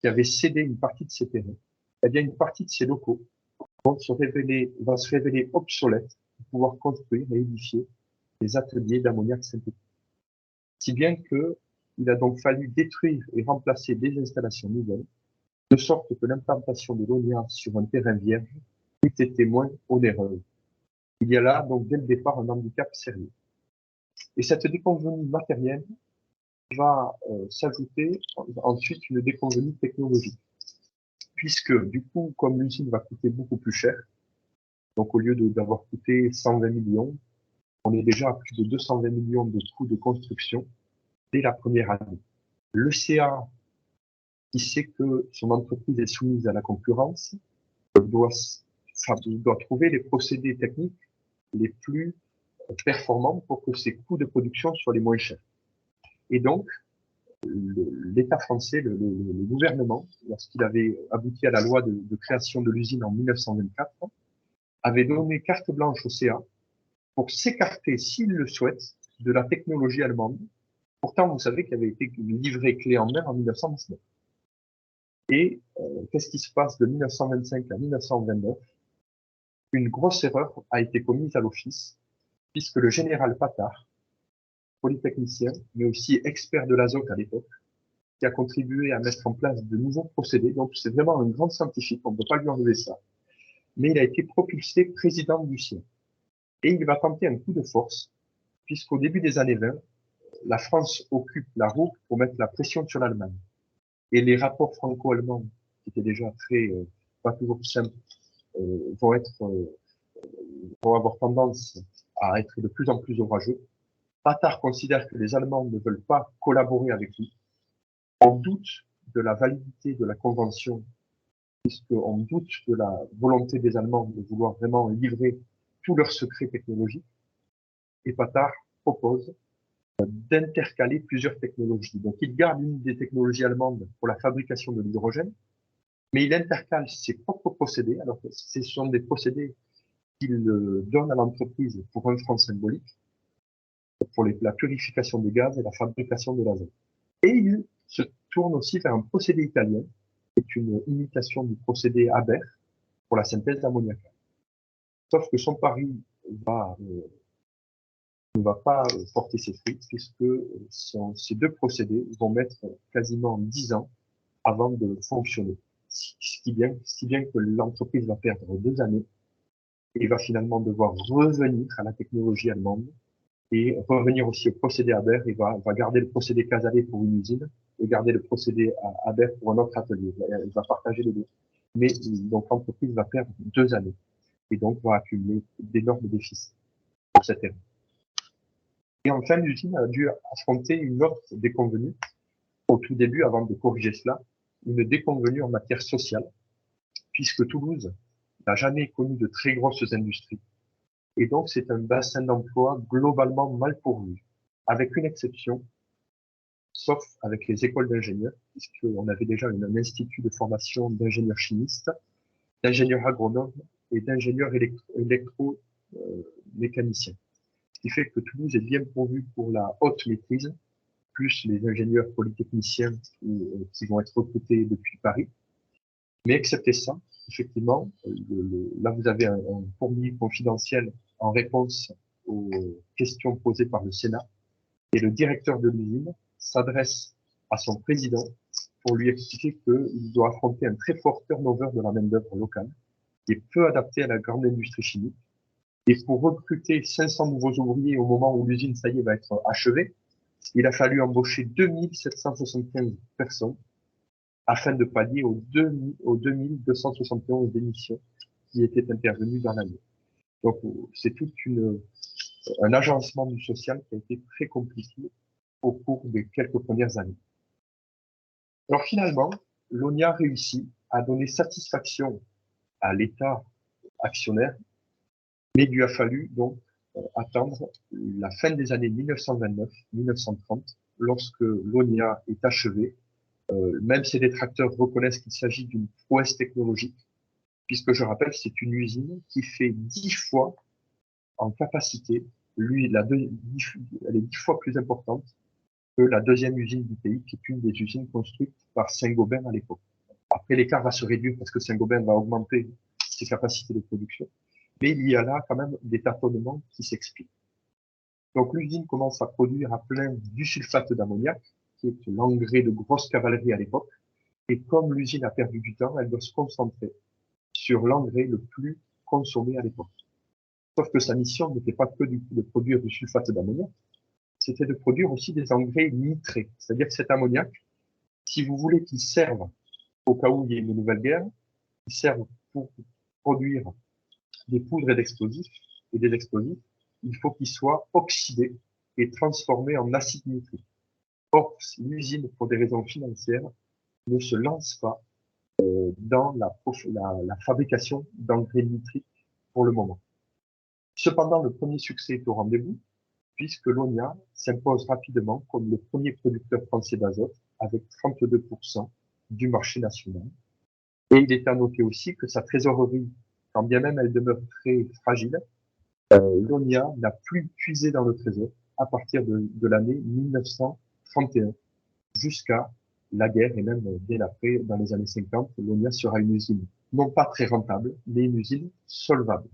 qui avait cédé une partie de ses terrains, eh bien, une partie de ses locaux va se révéler obsolète pour pouvoir construire et édifier des ateliers d'ammoniac synthétique. Si bien que il a donc fallu détruire et remplacer des installations nouvelles, de sorte que l'implantation de l'ONIA sur un terrain vierge eût été moins onéreuse. Il y a là, donc, dès le départ, un handicap sérieux. Et cette déconvenue matérielle va s'ajouter ensuite une déconvenue technologique. Puisque, du coup, comme l'usine va coûter beaucoup plus cher, donc au lieu d'avoir coûté 120 millions, on est déjà à plus de 220 millions de coûts de construction dès la première année. Le CA, qui sait que son entreprise est soumise à la concurrence, doit trouver les procédés techniques les plus performants pour que ses coûts de production soient les moins chers. Et donc, l'État français, le gouvernement, lorsqu'il avait abouti à la loi de création de l'usine en 1924, avait donné carte blanche au CA pour s'écarter, s'il le souhaite, de la technologie allemande. Pourtant, vous savez qu'elle avait été livrée clé en main en 1919. Et qu'est-ce qui se passe de 1925 à 1929? Une grosse erreur a été commise à l'office, puisque le général Patard, polytechnicien, mais aussi expert de l'azote à l'époque, qui a contribué à mettre en place de nouveaux procédés, donc c'est vraiment un grand scientifique, on ne peut pas lui enlever ça, mais il a été propulsé président du CIE. Et il va tenter un coup de force, puisqu'au début des années 20, la France occupe la roue pour mettre la pression sur l'Allemagne. Et les rapports franco-allemands, qui étaient déjà pas toujours simples, vont avoir tendance à être de plus en plus orageux. Patard considère que les Allemands ne veulent pas collaborer avec lui. On doute de la validité de la convention, puisqu'on doute de la volonté des Allemands de vouloir vraiment livrer tous leurs secrets technologiques. Et Patard propose d'intercaler plusieurs technologies. Donc, il garde une des technologies allemandes pour la fabrication de l'hydrogène, mais il intercale ses propres procédés. Alors, ce sont des procédés qu'il donne à l'entreprise pour un franc symbolique, pour la purification des gaz et la fabrication de l'azote. Et il se tourne aussi vers un procédé italien, qui est une imitation du procédé Haber pour la synthèse d'ammoniac. Sauf que son pari ne va pas porter ses fruits, puisque ces deux procédés vont mettre quasiment 10 ans avant de fonctionner. Si bien que l'entreprise va perdre 2 années et va finalement devoir revenir à la technologie allemande et revenir aussi au procédé Haber et va garder le procédé Casalet pour une usine et garder le procédé Haber pour un autre atelier. Elle va partager les deux. Mais donc l'entreprise va perdre 2 années et donc va accumuler d'énormes déficits pour cette erreur. Et enfin, l'usine a dû affronter une autre déconvenue au tout début, avant de corriger cela, une déconvenue en matière sociale, puisque Toulouse n'a jamais connu de très grosses industries. Et donc, c'est un bassin d'emploi globalement mal pourvu, avec une exception, sauf avec les écoles d'ingénieurs, puisqu'on avait déjà un institut de formation d'ingénieurs chimistes, d'ingénieurs agronomes et d'ingénieurs électromécaniciens. Ce qui fait que Toulouse est bien pourvu pour la haute maîtrise, plus les ingénieurs polytechniciens qui vont être recrutés depuis Paris. Mais excepté ça, effectivement, là vous avez un fourni confidentiel en réponse aux questions posées par le Sénat. Et le directeur de l'usine s'adresse à son président pour lui expliquer qu'il doit affronter un très fort turnover de la main-d'œuvre locale, qui est peu adapté à la grande industrie chimique. Et pour recruter 500 nouveaux ouvriers au moment où l'usine, ça y est, va être achevée, il a fallu embaucher 2775 personnes afin de pallier aux 2271 démissions qui étaient intervenues dans l'année. Donc, c'est tout un agencement du social qui a été très compliqué au cours des quelques premières années. Alors finalement, l'ONIA réussit à donner satisfaction à l'État actionnaire, mais il lui a fallu donc attendre la fin des années 1929-1930, lorsque l'ONIA est achevée. Même ses détracteurs reconnaissent qu'il s'agit d'une prouesse technologique, puisque je rappelle, c'est une usine qui fait 10 fois en capacité, elle est 10 fois plus importante que la deuxième usine du pays, qui est une des usines construites par Saint-Gobain à l'époque. Après, l'écart va se réduire parce que Saint-Gobain va augmenter ses capacités de production. Mais il y a là quand même des tâtonnements qui s'expliquent. Donc l'usine commence à produire à plein du sulfate d'ammoniac, qui est l'engrais de grosse cavalerie à l'époque. Et comme l'usine a perdu du temps, elle doit se concentrer sur l'engrais le plus consommé à l'époque. Sauf que sa mission n'était pas que de produire du sulfate d'ammoniac, c'était de produire aussi des engrais nitrés. C'est-à-dire que cet ammoniac, si vous voulez qu'il serve au cas où il y ait une nouvelle guerre, il serve pour produire des poudres et des explosifs, il faut qu'il soit oxydé et transformé en acide nitrique. Or, l'usine, pour des raisons financières, ne se lance pas dans la fabrication d'engrais nitriques pour le moment. Cependant, le premier succès est au rendez-vous, puisque l'ONIA s'impose rapidement comme le premier producteur français d'azote, avec 32% du marché national. Et il est à noter aussi que sa trésorerie, quand bien même elle demeure très fragile, l'ONIA n'a plus puisé dans le trésor à partir de l'année 1931 jusqu'à la guerre, et même bien après, dans les années 50, l'ONIA sera une usine non pas très rentable, mais une usine solvable.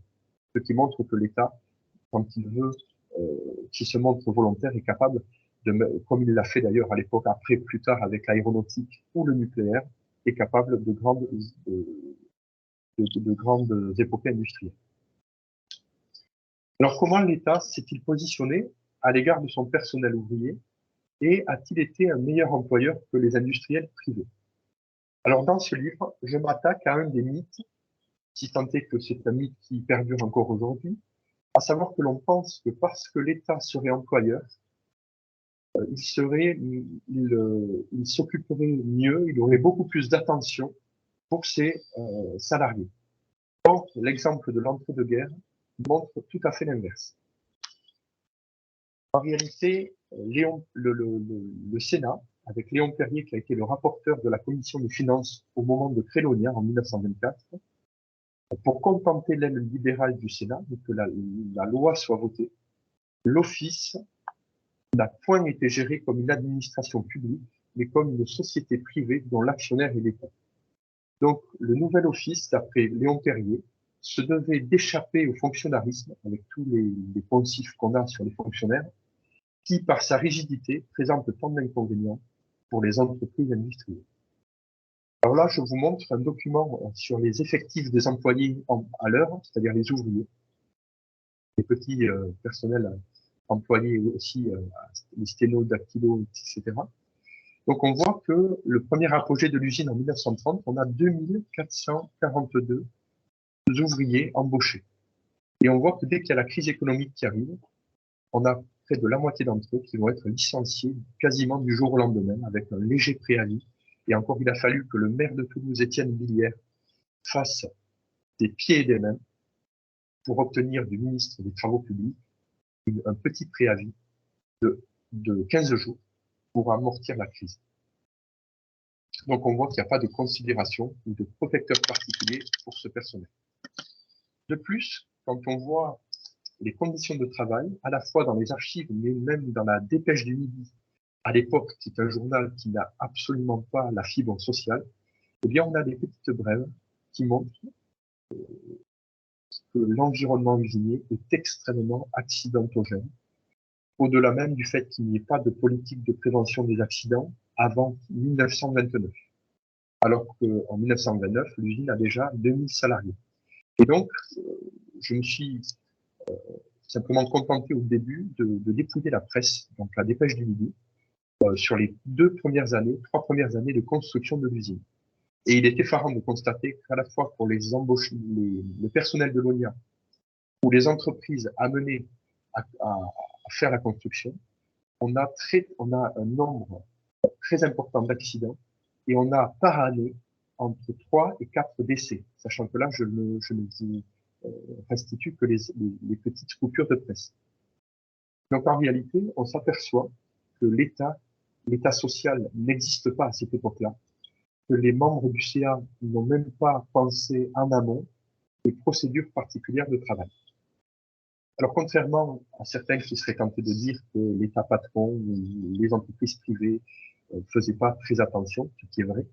Ce qui montre que l'État, quand il veut, qui se montre volontaire, est capable comme il l'a fait d'ailleurs à l'époque, après, plus tard, avec l'aéronautique ou le nucléaire, est capable de grandes épopées industrielles. Alors, comment l'État s'est-il positionné à l'égard de son personnel ouvrier et a-t-il été un meilleur employeur que les industriels privés? Alors, dans ce livre, je m'attaque à un des mythes, si tant est que c'est un mythe qui perdure encore aujourd'hui, à savoir que l'on pense que parce que l'État serait employeur, il s'occuperait mieux, il aurait beaucoup plus d'attention pour ses salariés. Or, l'exemple de l'entre-deux-guerres montre tout à fait l'inverse. En réalité, le Sénat, avec Léon Perrier, qui a été le rapporteur de la commission des finances au moment de créer l'ONIA en 1924, pour contenter l'aile libérale du Sénat, et que la loi soit votée, l'office n'a point été géré comme une administration publique, mais comme une société privée dont l'actionnaire est l'État. Donc, le nouvel office, d'après Léon Perrier, se devait d'échapper au fonctionnarisme, avec tous les poncifs qu'on a sur les fonctionnaires, qui, par sa rigidité, présente tant d'inconvénients pour les entreprises industrielles. Alors là, je vous montre un document sur les effectifs des employés à l'heure, c'est-à-dire les ouvriers, les petits personnels employés aussi, les sténos, dactylos, etc. Donc on voit que le premier apogée de l'usine en 1930, on a 2442 ouvriers embauchés. Et on voit que dès qu'il y a la crise économique qui arrive, on a près de la moitié d'entre eux qui vont être licenciés quasiment du jour au lendemain, avec un léger préavis. Et encore, il a fallu que le maire de Toulouse, Étienne Billière, fasse des pieds et des mains pour obtenir du ministre des Travaux publics un petit préavis de 15 jours pour amortir la crise. Donc on voit qu'il n'y a pas de considération ou de protecteur particulier pour ce personnel. De plus, quand on voit les conditions de travail, à la fois dans les archives, mais même dans la Dépêche du Midi, à l'époque, qui est un journal qui n'a absolument pas la fibre sociale, eh bien on a des petites brèves qui montrent que l'environnement usinier est extrêmement accidentogène, au-delà même du fait qu'il n'y ait pas de politique de prévention des accidents avant 1929. Alors qu'en 1929, l'usine a déjà 2000 salariés. Et donc, je me suis simplement contenté au début de dépouiller la presse, donc la Dépêche du Midi, sur les 3 premières années de construction de l'usine. Et il est effarant de constater qu'à la fois pour les embauches, le personnel de l'ONIA ou les entreprises amenées à faire la construction, on a un nombre très important d'accidents et on a par année entre 3 et 4 décès, sachant que là, je ne vous restitue que les petites coupures de presse. Donc en réalité, on s'aperçoit que l'État social n'existe pas à cette époque-là, que les membres du CA n'ont même pas pensé en amont des procédures particulières de travail. Alors, contrairement à certains qui seraient tentés de dire que l'État patron ou les entreprises privées ne faisaient pas très attention, ce qui est vrai,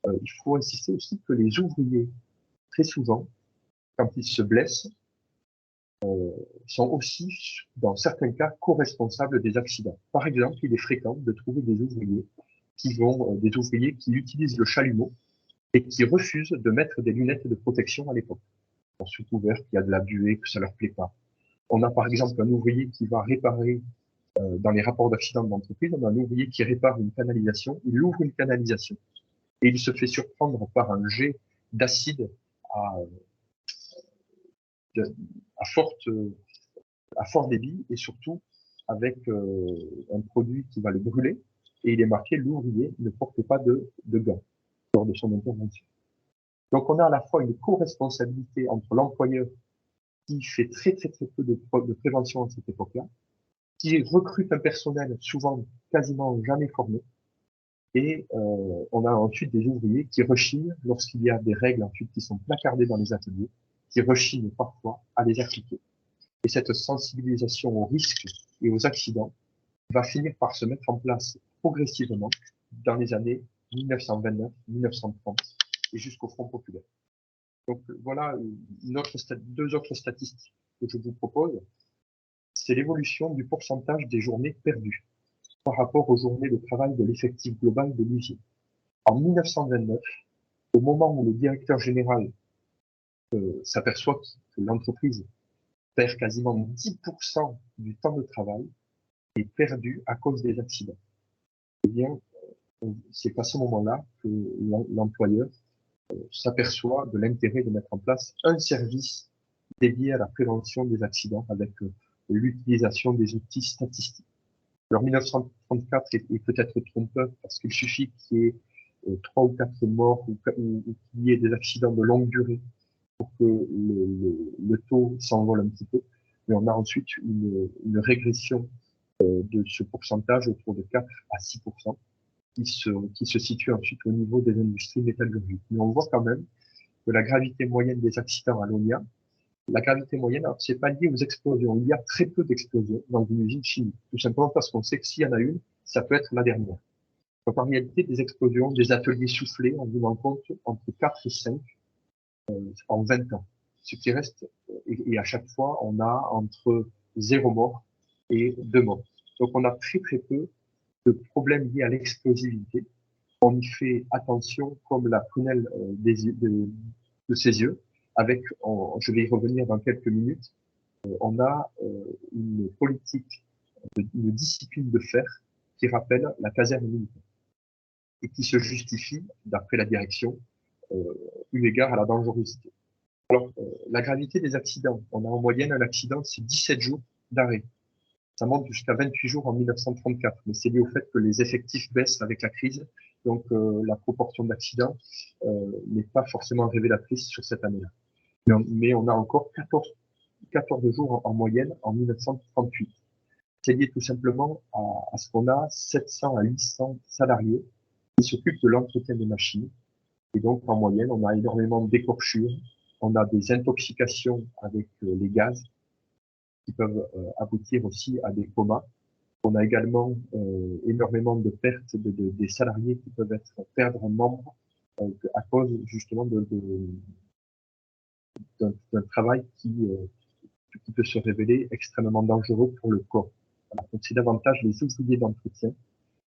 il faut insister aussi que les ouvriers, très souvent, quand ils se blessent, sont aussi, dans certains cas, co-responsables des accidents. Par exemple, il est fréquent de trouver des ouvriers qui utilisent le chalumeau et qui refusent de mettre des lunettes de protection à l'époque. Sous couvert qu'il y a de la buée, que ça leur plaît pas. On a par exemple un ouvrier qui va réparer, dans les rapports d'accident de l'entreprise, on a un ouvrier qui répare une canalisation, il ouvre une canalisation et il se fait surprendre par un jet d'acide à, à fort débit et surtout avec un produit qui va le brûler, et il est marqué l'ouvrier ne portait pas de gants lors de son intervention. Donc on a à la fois une co-responsabilité entre l'employeur qui fait très peu de prévention à cette époque-là, qui recrute un personnel souvent quasiment jamais formé, et on a ensuite des ouvriers qui rechignent lorsqu'il y a des règles ensuite qui sont placardées dans les ateliers, qui rechignent parfois à les appliquer. Et cette sensibilisation aux risques et aux accidents va finir par se mettre en place progressivement dans les années 1929, 1930 et jusqu'au Front populaire. Donc voilà deux autres statistiques que je vous propose. C'est l'évolution du pourcentage des journées perdues par rapport aux journées de travail de l'effectif global de l'usine. En 1929, au moment où le directeur général s'aperçoit que l'entreprise perd quasiment 10% du temps de travail est perdu à cause des accidents. Eh bien, c'est à ce moment-là que l'employeur s'aperçoit de l'intérêt de mettre en place un service dédié à la prévention des accidents avec l'utilisation des outils statistiques. Alors 1934 est peut-être trompeur parce qu'il suffit qu'il y ait 3 ou 4 morts ou qu'il y ait des accidents de longue durée pour que le taux s'envole un petit peu. Mais on a ensuite une régression de ce pourcentage autour de 4 à 6% qui se situe ensuite au niveau des industries métallurgiques. Mais on voit quand même que la gravité moyenne des accidents à l'ONIA, la gravité moyenne, c'est pas lié aux explosions. Il y a très peu d'explosions dans une usine chimique, tout simplement parce qu'on sait que s'il y en a une, ça peut être la dernière. Donc en réalité, des explosions, des ateliers soufflés, on vous rend compte entre 4 et 5 en 20 ans. Ce qui reste, et à chaque fois, on a entre 0 mort et 2 morts. Donc on a très peu de problèmes liés à l'explosivité. On y fait attention comme la prunelle de ses yeux. Avec, je vais y revenir dans quelques minutes, on a une politique, une discipline de fer qui rappelle la caserne militaire et qui se justifie, d'après la direction, eu égard à la dangerosité. Alors, la gravité des accidents, on a en moyenne un accident, c'est 17 jours d'arrêt. Ça monte jusqu'à 28 jours en 1934, mais c'est lié au fait que les effectifs baissent avec la crise, donc la proportion d'accidents n'est pas forcément révélatrice sur cette année-là. Mais on a encore 14 jours en moyenne en 1938. C'est lié tout simplement à ce qu'on a 700 à 800 salariés qui s'occupent de l'entretien des machines. Et donc, en moyenne, on a énormément d'écorchures, on a des intoxications avec les gaz qui peuvent aboutir aussi à des comas. On a également énormément de pertes des salariés qui peuvent perdre un membre à cause justement d'un travail qui peut se révéler extrêmement dangereux pour le corps. Voilà. Donc c'est davantage les ouvriers d'entretien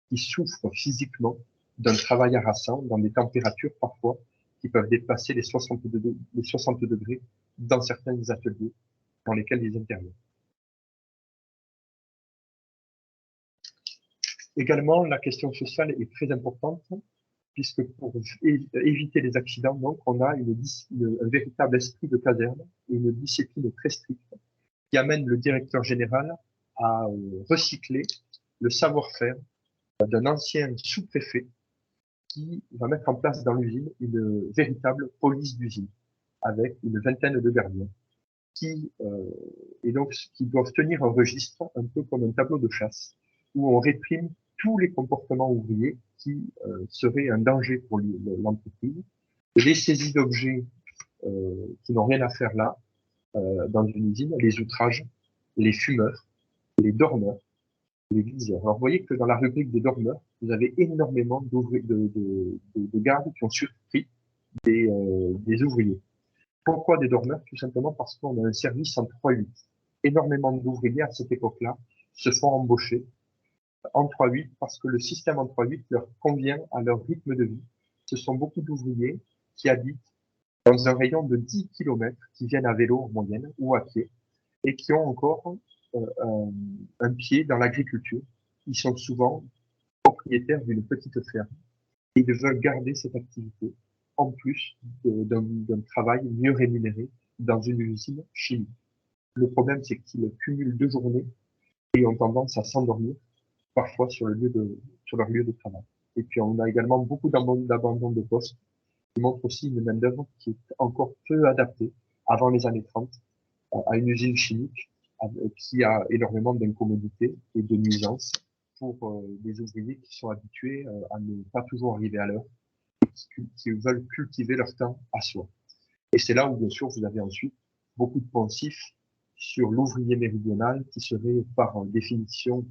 qui souffrent physiquement d'un travail harassant dans des températures parfois qui peuvent dépasser les 60 degrés dans certains ateliers dans lesquels ils interviennent. Également, la question sociale est très importante puisque pour éviter les accidents, donc, on a un véritable esprit de caserne et une discipline très stricte qui amène le directeur général à recycler le savoir-faire d'un ancien sous-préfet qui va mettre en place dans l'usine une véritable police d'usine avec une vingtaine de gardiens qui doivent tenir un registre un peu comme un tableau de chasse où on réprime tous les comportements ouvriers qui seraient un danger pour l'entreprise. Les saisies d'objets qui n'ont rien à faire là, dans une usine, les outrages, les fumeurs, les dormeurs, les viseurs. Alors vous voyez que dans la rubrique des dormeurs, vous avez énormément de gardes qui ont surpris des ouvriers. Pourquoi des dormeurs? Tout simplement parce qu'on a un service en 3-8. Énormément d'ouvriers à cette époque-là se font embaucher en 3-8 parce que le système en 3-8 leur convient à leur rythme de vie. Ce sont beaucoup d'ouvriers qui habitent dans un rayon de 10 km, qui viennent à vélo en moyenne ou à pied. et qui ont encore un pied dans l'agriculture. Ils sont souvent propriétaires d'une petite ferme. Ils veulent garder cette activité en plus d'un travail mieux rémunéré dans une usine chimique. Le problème, c'est qu'ils cumulent 2 journées et ont tendance à s'endormir, parfois sur leur lieu de travail. Et puis, on a également beaucoup d'abandon de postes qui montrent aussi une main-d'œuvre qui est encore peu adaptée avant les années 30 à une usine chimique qui a énormément d'incommodités et de nuisances pour des ouvriers qui sont habitués à ne pas toujours arriver à l'heure, qui veulent cultiver leur temps à soi. Et c'est là où, bien sûr, vous avez ensuite beaucoup de poncifs sur l'ouvrier méridional qui serait par définition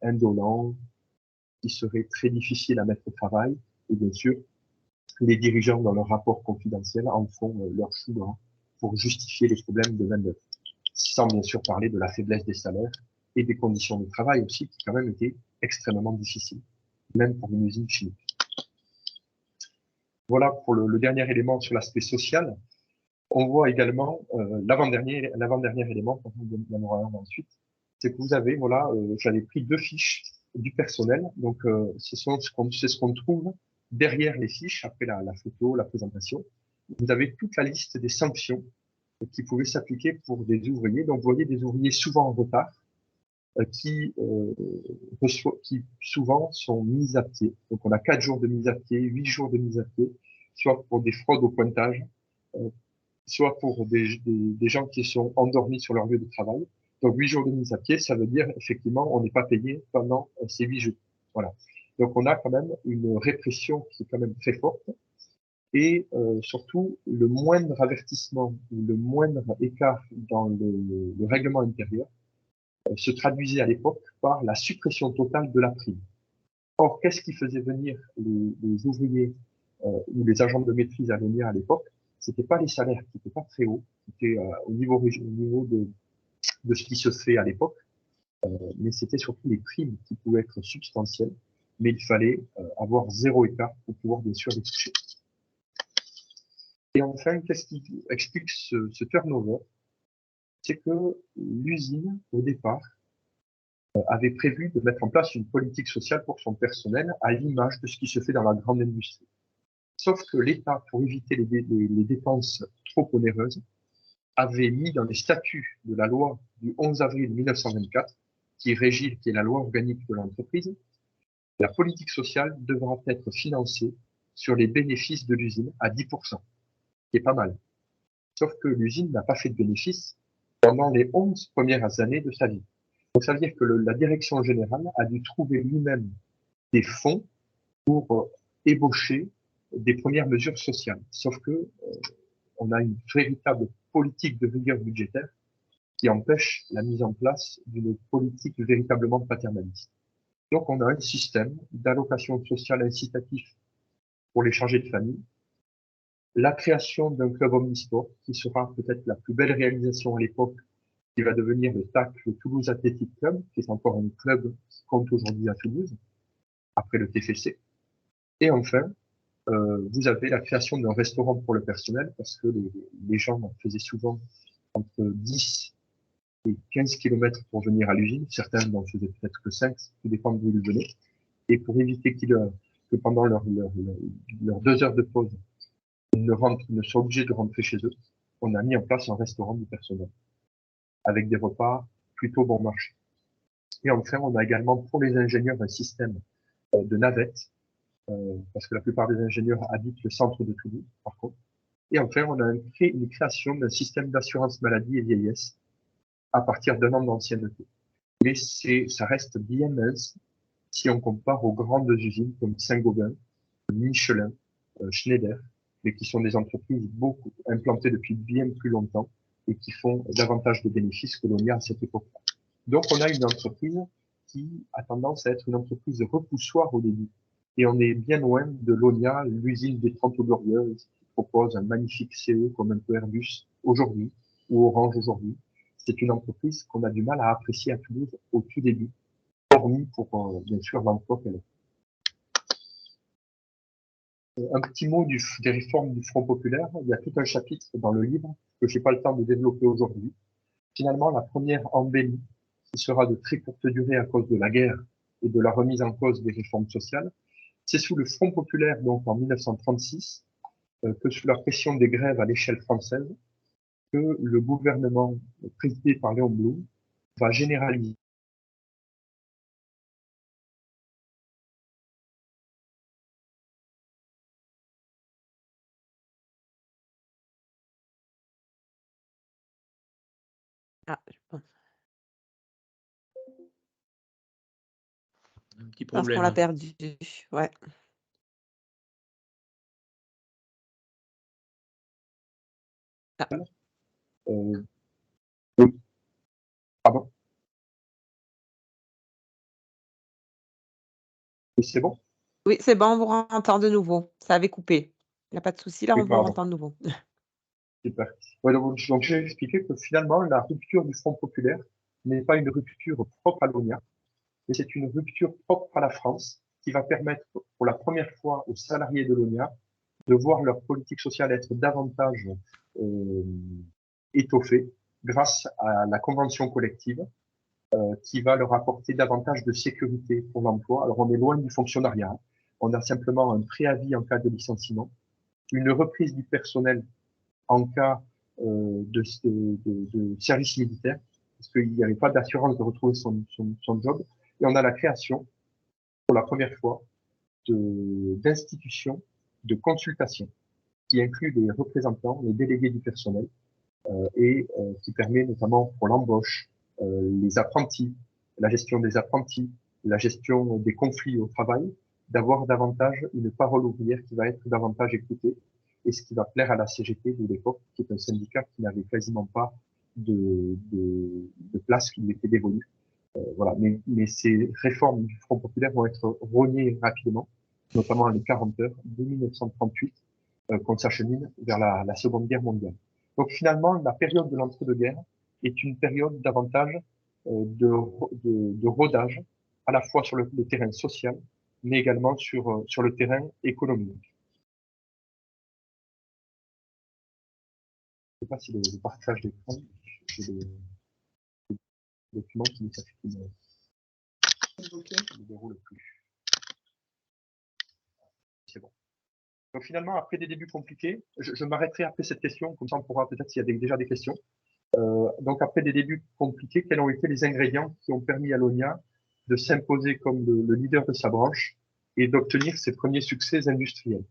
indolent, qui serait très difficile à mettre au travail. Et bien sûr, les dirigeants, dans leur rapport confidentiel, en font leur chou blanc pour justifier les problèmes de main-d'œuvre. Sans bien sûr parler de la faiblesse des salaires et des conditions de travail aussi, qui quand même étaient extrêmement difficiles, même pour une usine chimique. Voilà pour le dernier élément sur l'aspect social. On voit également l'avant-dernier élément, il y en aura un ensuite, c'est que vous avez, voilà, j'avais pris 2 fiches du personnel, donc c'est ce qu'on trouve derrière les fiches, après la photo, la présentation. Vous avez toute la liste des sanctions qui pouvaient s'appliquer pour des ouvriers. Donc, vous voyez des ouvriers souvent en retard, qui souvent sont mis à pied. Donc, on a 4 jours de mise à pied, 8 jours de mise à pied, soit pour des fraudes au pointage, soit pour des gens qui sont endormis sur leur lieu de travail. Donc, 8 jours de mise à pied, ça veut dire, effectivement, on n'est pas payé pendant ces 8 jours. Voilà. Donc, on a quand même une répression qui est quand même très forte. Et surtout, le moindre avertissement ou le moindre écart dans le règlement intérieur se traduisait à l'époque par la suppression totale de la prime. Or, qu'est-ce qui faisait venir les ouvriers ou les agents de maîtrise à venir à l'époque? C'était pas les salaires qui étaient pas très hauts, qui étaient au niveau de ce qui se fait à l'époque, mais c'était surtout les primes qui pouvaient être substantielles, mais il fallait avoir 0 écart pour pouvoir bien sûr les toucher. Et enfin, qu'est-ce qui explique ce turnover? C'est que l'usine, au départ, avait prévu de mettre en place une politique sociale pour son personnel à l'image de ce qui se fait dans la grande industrie. Sauf que l'État, pour éviter les dépenses trop onéreuses, avait mis dans les statuts de la loi du 11 avril 1924, qui est la loi organique de l'entreprise, la politique sociale devra être financée sur les bénéfices de l'usine à 10%, qui est pas mal. Sauf que l'usine n'a pas fait de bénéfices pendant les 11 premières années de sa vie. Donc ça veut dire que la direction générale a dû trouver lui-même des fonds pour ébaucher des premières mesures sociales. Sauf que on a une véritable politique de rigueur budgétaire qui empêche la mise en place d'une politique véritablement paternaliste. Donc on a un système d'allocation sociale incitatif pour les chargés de famille, la création d'un club omnisport qui sera peut-être la plus belle réalisation à l'époque, qui va devenir le TAC, le Toulouse Athletic Club, qui est encore un club qui compte aujourd'hui à Toulouse, après le TFC. Et enfin, vous avez la création d'un restaurant pour le personnel, parce que les gens faisaient souvent entre 10 et 15 kilomètres pour venir à l'usine. Certains n'en faisaient peut-être que 5, tout dépend d'où ils venaient. Et pour éviter que pendant leurs 2 heures de pause, ils ne soient obligés de rentrer chez eux, on a mis en place un restaurant du personnel, avec des repas plutôt bon marché. Et enfin, on a également pour les ingénieurs un système de navettes, parce que la plupart des ingénieurs habitent le centre de Toulouse, par contre. Et enfin, on a une création d'un système d'assurance maladie et vieillesse à partir d'un an d'ancienneté. Mais ça reste bien mince si on compare aux grandes usines comme Saint-Gobain, Michelin, Schneider, mais qui sont des entreprises beaucoup implantées depuis bien plus longtemps et qui font davantage de bénéfices que l'on y a à cette époque-là. Donc, on a une entreprise qui a tendance à être une entreprise repoussoire au début. Et on est bien loin de l'ONIA, l'usine des 30 Glorieuses, qui propose un magnifique CE comme un peu Airbus aujourd'hui, ou Orange aujourd'hui. C'est une entreprise qu'on a du mal à apprécier à Toulouse au tout début, hormis pour, bien sûr, l'emploi qu'elle a. Un petit mot des réformes du Front populaire. Il y a tout un chapitre dans le livre que j'ai pas le temps de développer aujourd'hui. Finalement, la première embellie, qui sera de très courte durée à cause de la guerre et de la remise en cause des réformes sociales, c'est sous le Front populaire, donc en 1936, que sous la pression des grèves à l'échelle française, que le gouvernement présidé par Léon Blum va généraliser Ah, je pense Un petit qu'on problème. l'a perdu. Ouais. Ah, oui, pardon, oui, c'est bon? oui, c'est bon, on vous entend de nouveau. Ça avait coupé. Il y a pas de souci, là, Oui, on vous pardon. entend de nouveau. Super. Ouais, donc j'ai expliqué que finalement, la rupture du Front populaire n'est pas une rupture propre à l'ONIA, mais c'est une rupture propre à la France qui va permettre pour la première fois aux salariés de l'ONIA de voir leur politique sociale être davantage euh, étoffée grâce à la convention collective qui va leur apporter davantage de sécurité pour l'emploi. Alors on est loin du fonctionnariat, on a simplement un préavis en cas de licenciement, une reprise du personnel en cas de service militaire, parce qu'il n'y avait pas d'assurance de retrouver son job. Et on a la création, pour la première fois, d'institutions de consultation qui inclut les représentants, les délégués du personnel, et qui permet notamment pour l'embauche, les apprentis, la gestion des apprentis, la gestion des conflits au travail, d'avoir davantage une parole ouvrière qui va être davantage écoutée, et ce qui va plaire à la CGT de l'époque, qui est un syndicat qui n'avait quasiment pas de place qui lui était dévolue. Voilà. Mais ces réformes du Front populaire vont être rognées rapidement, notamment les 40 heures de 1938, qu'on s'achemine vers la Seconde Guerre mondiale. Donc finalement, la période de l'entre-deux-guerres est une période davantage de rodage, à la fois sur le terrain social, mais également sur le terrain économique. Je ne sais pas si le partage d'écran, j'ai des documents qui ne déroulent plus. C'est bon. Donc finalement, après des débuts compliqués, je m'arrêterai après cette question, comme ça on pourra peut-être s'il y a déjà des questions. Donc après des débuts compliqués, quels ont été les ingrédients qui ont permis à l'ONIA de s'imposer comme le leader de sa branche et d'obtenir ses premiers succès industriels?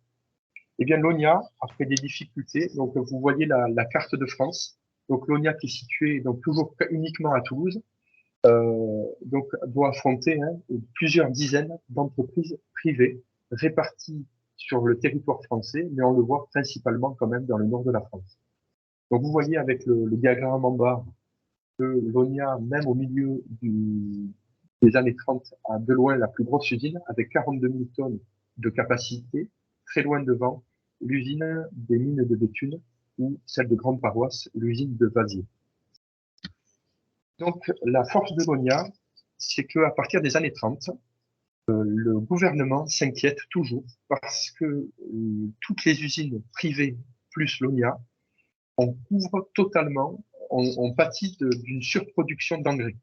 Eh bien, l'ONIA, après des difficultés, donc vous voyez la carte de France, donc l'ONIA qui est située donc toujours uniquement à Toulouse, donc doit affronter plusieurs dizaines d'entreprises privées réparties sur le territoire français, mais on le voit principalement quand même dans le nord de la France. Donc vous voyez avec le diagramme en bas que l'ONIA, même au milieu des années 30, a de loin la plus grosse usine, avec 42 000 tonnes de capacité, très loin devant l'usine des mines de Béthune ou celle de Grande Paroisse, l'usine de Vasier. Donc la force de l'ONIA, c'est qu'à partir des années 30, le gouvernement s'inquiète toujours parce que toutes les usines privées plus l'ONIA, on couvre totalement, on pâtit d'une surproduction d'engrais.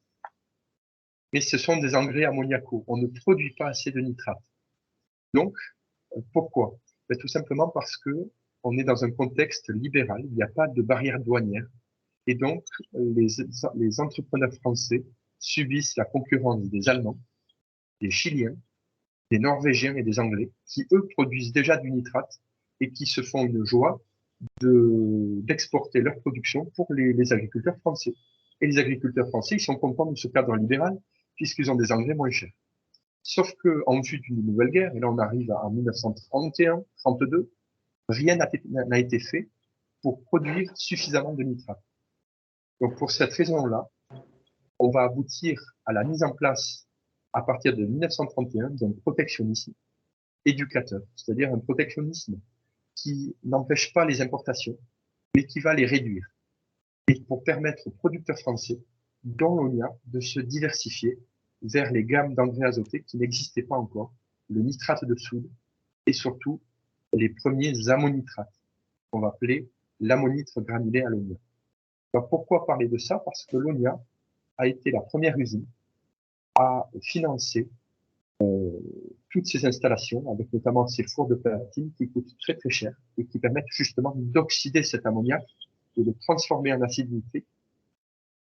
Mais ce sont des engrais ammoniacaux. On ne produit pas assez de nitrates. Donc, pourquoi? Tout simplement parce que on est dans un contexte libéral, il n'y a pas de barrière douanière. Et donc, les entrepreneurs français subissent la concurrence des Allemands, des Chiliens, des Norvégiens et des Anglais, qui, eux, produisent déjà du nitrate et qui se font une joie d'exporter leur production pour les agriculteurs français. Et les agriculteurs français, ils sont contents de ce cadre libéral puisqu'ils ont des engrais moins chers. Sauf que en vue d'une nouvelle guerre, et là on arrive en 1931-32, rien n'a été fait pour produire suffisamment de nitrate. Donc pour cette raison-là, on va aboutir à la mise en place, à partir de 1931, d'un protectionnisme éducateur, c'est-à-dire un protectionnisme qui n'empêche pas les importations, mais qui va les réduire. Et pour permettre aux producteurs français, dont l'ONIA, de se diversifier vers les gammes d'engrais azotés qui n'existaient pas encore, le nitrate de soude et surtout les premiers ammonitrates, qu'on va appeler l'ammonitre granulé à l'ONIA. Alors, pourquoi parler de ça? Parce que l'ONIA a été la première usine à financer toutes ces installations, avec notamment ces fours de platine qui coûtent très très cher et qui permettent justement d'oxyder cet ammoniac et de le transformer en acide nitrique.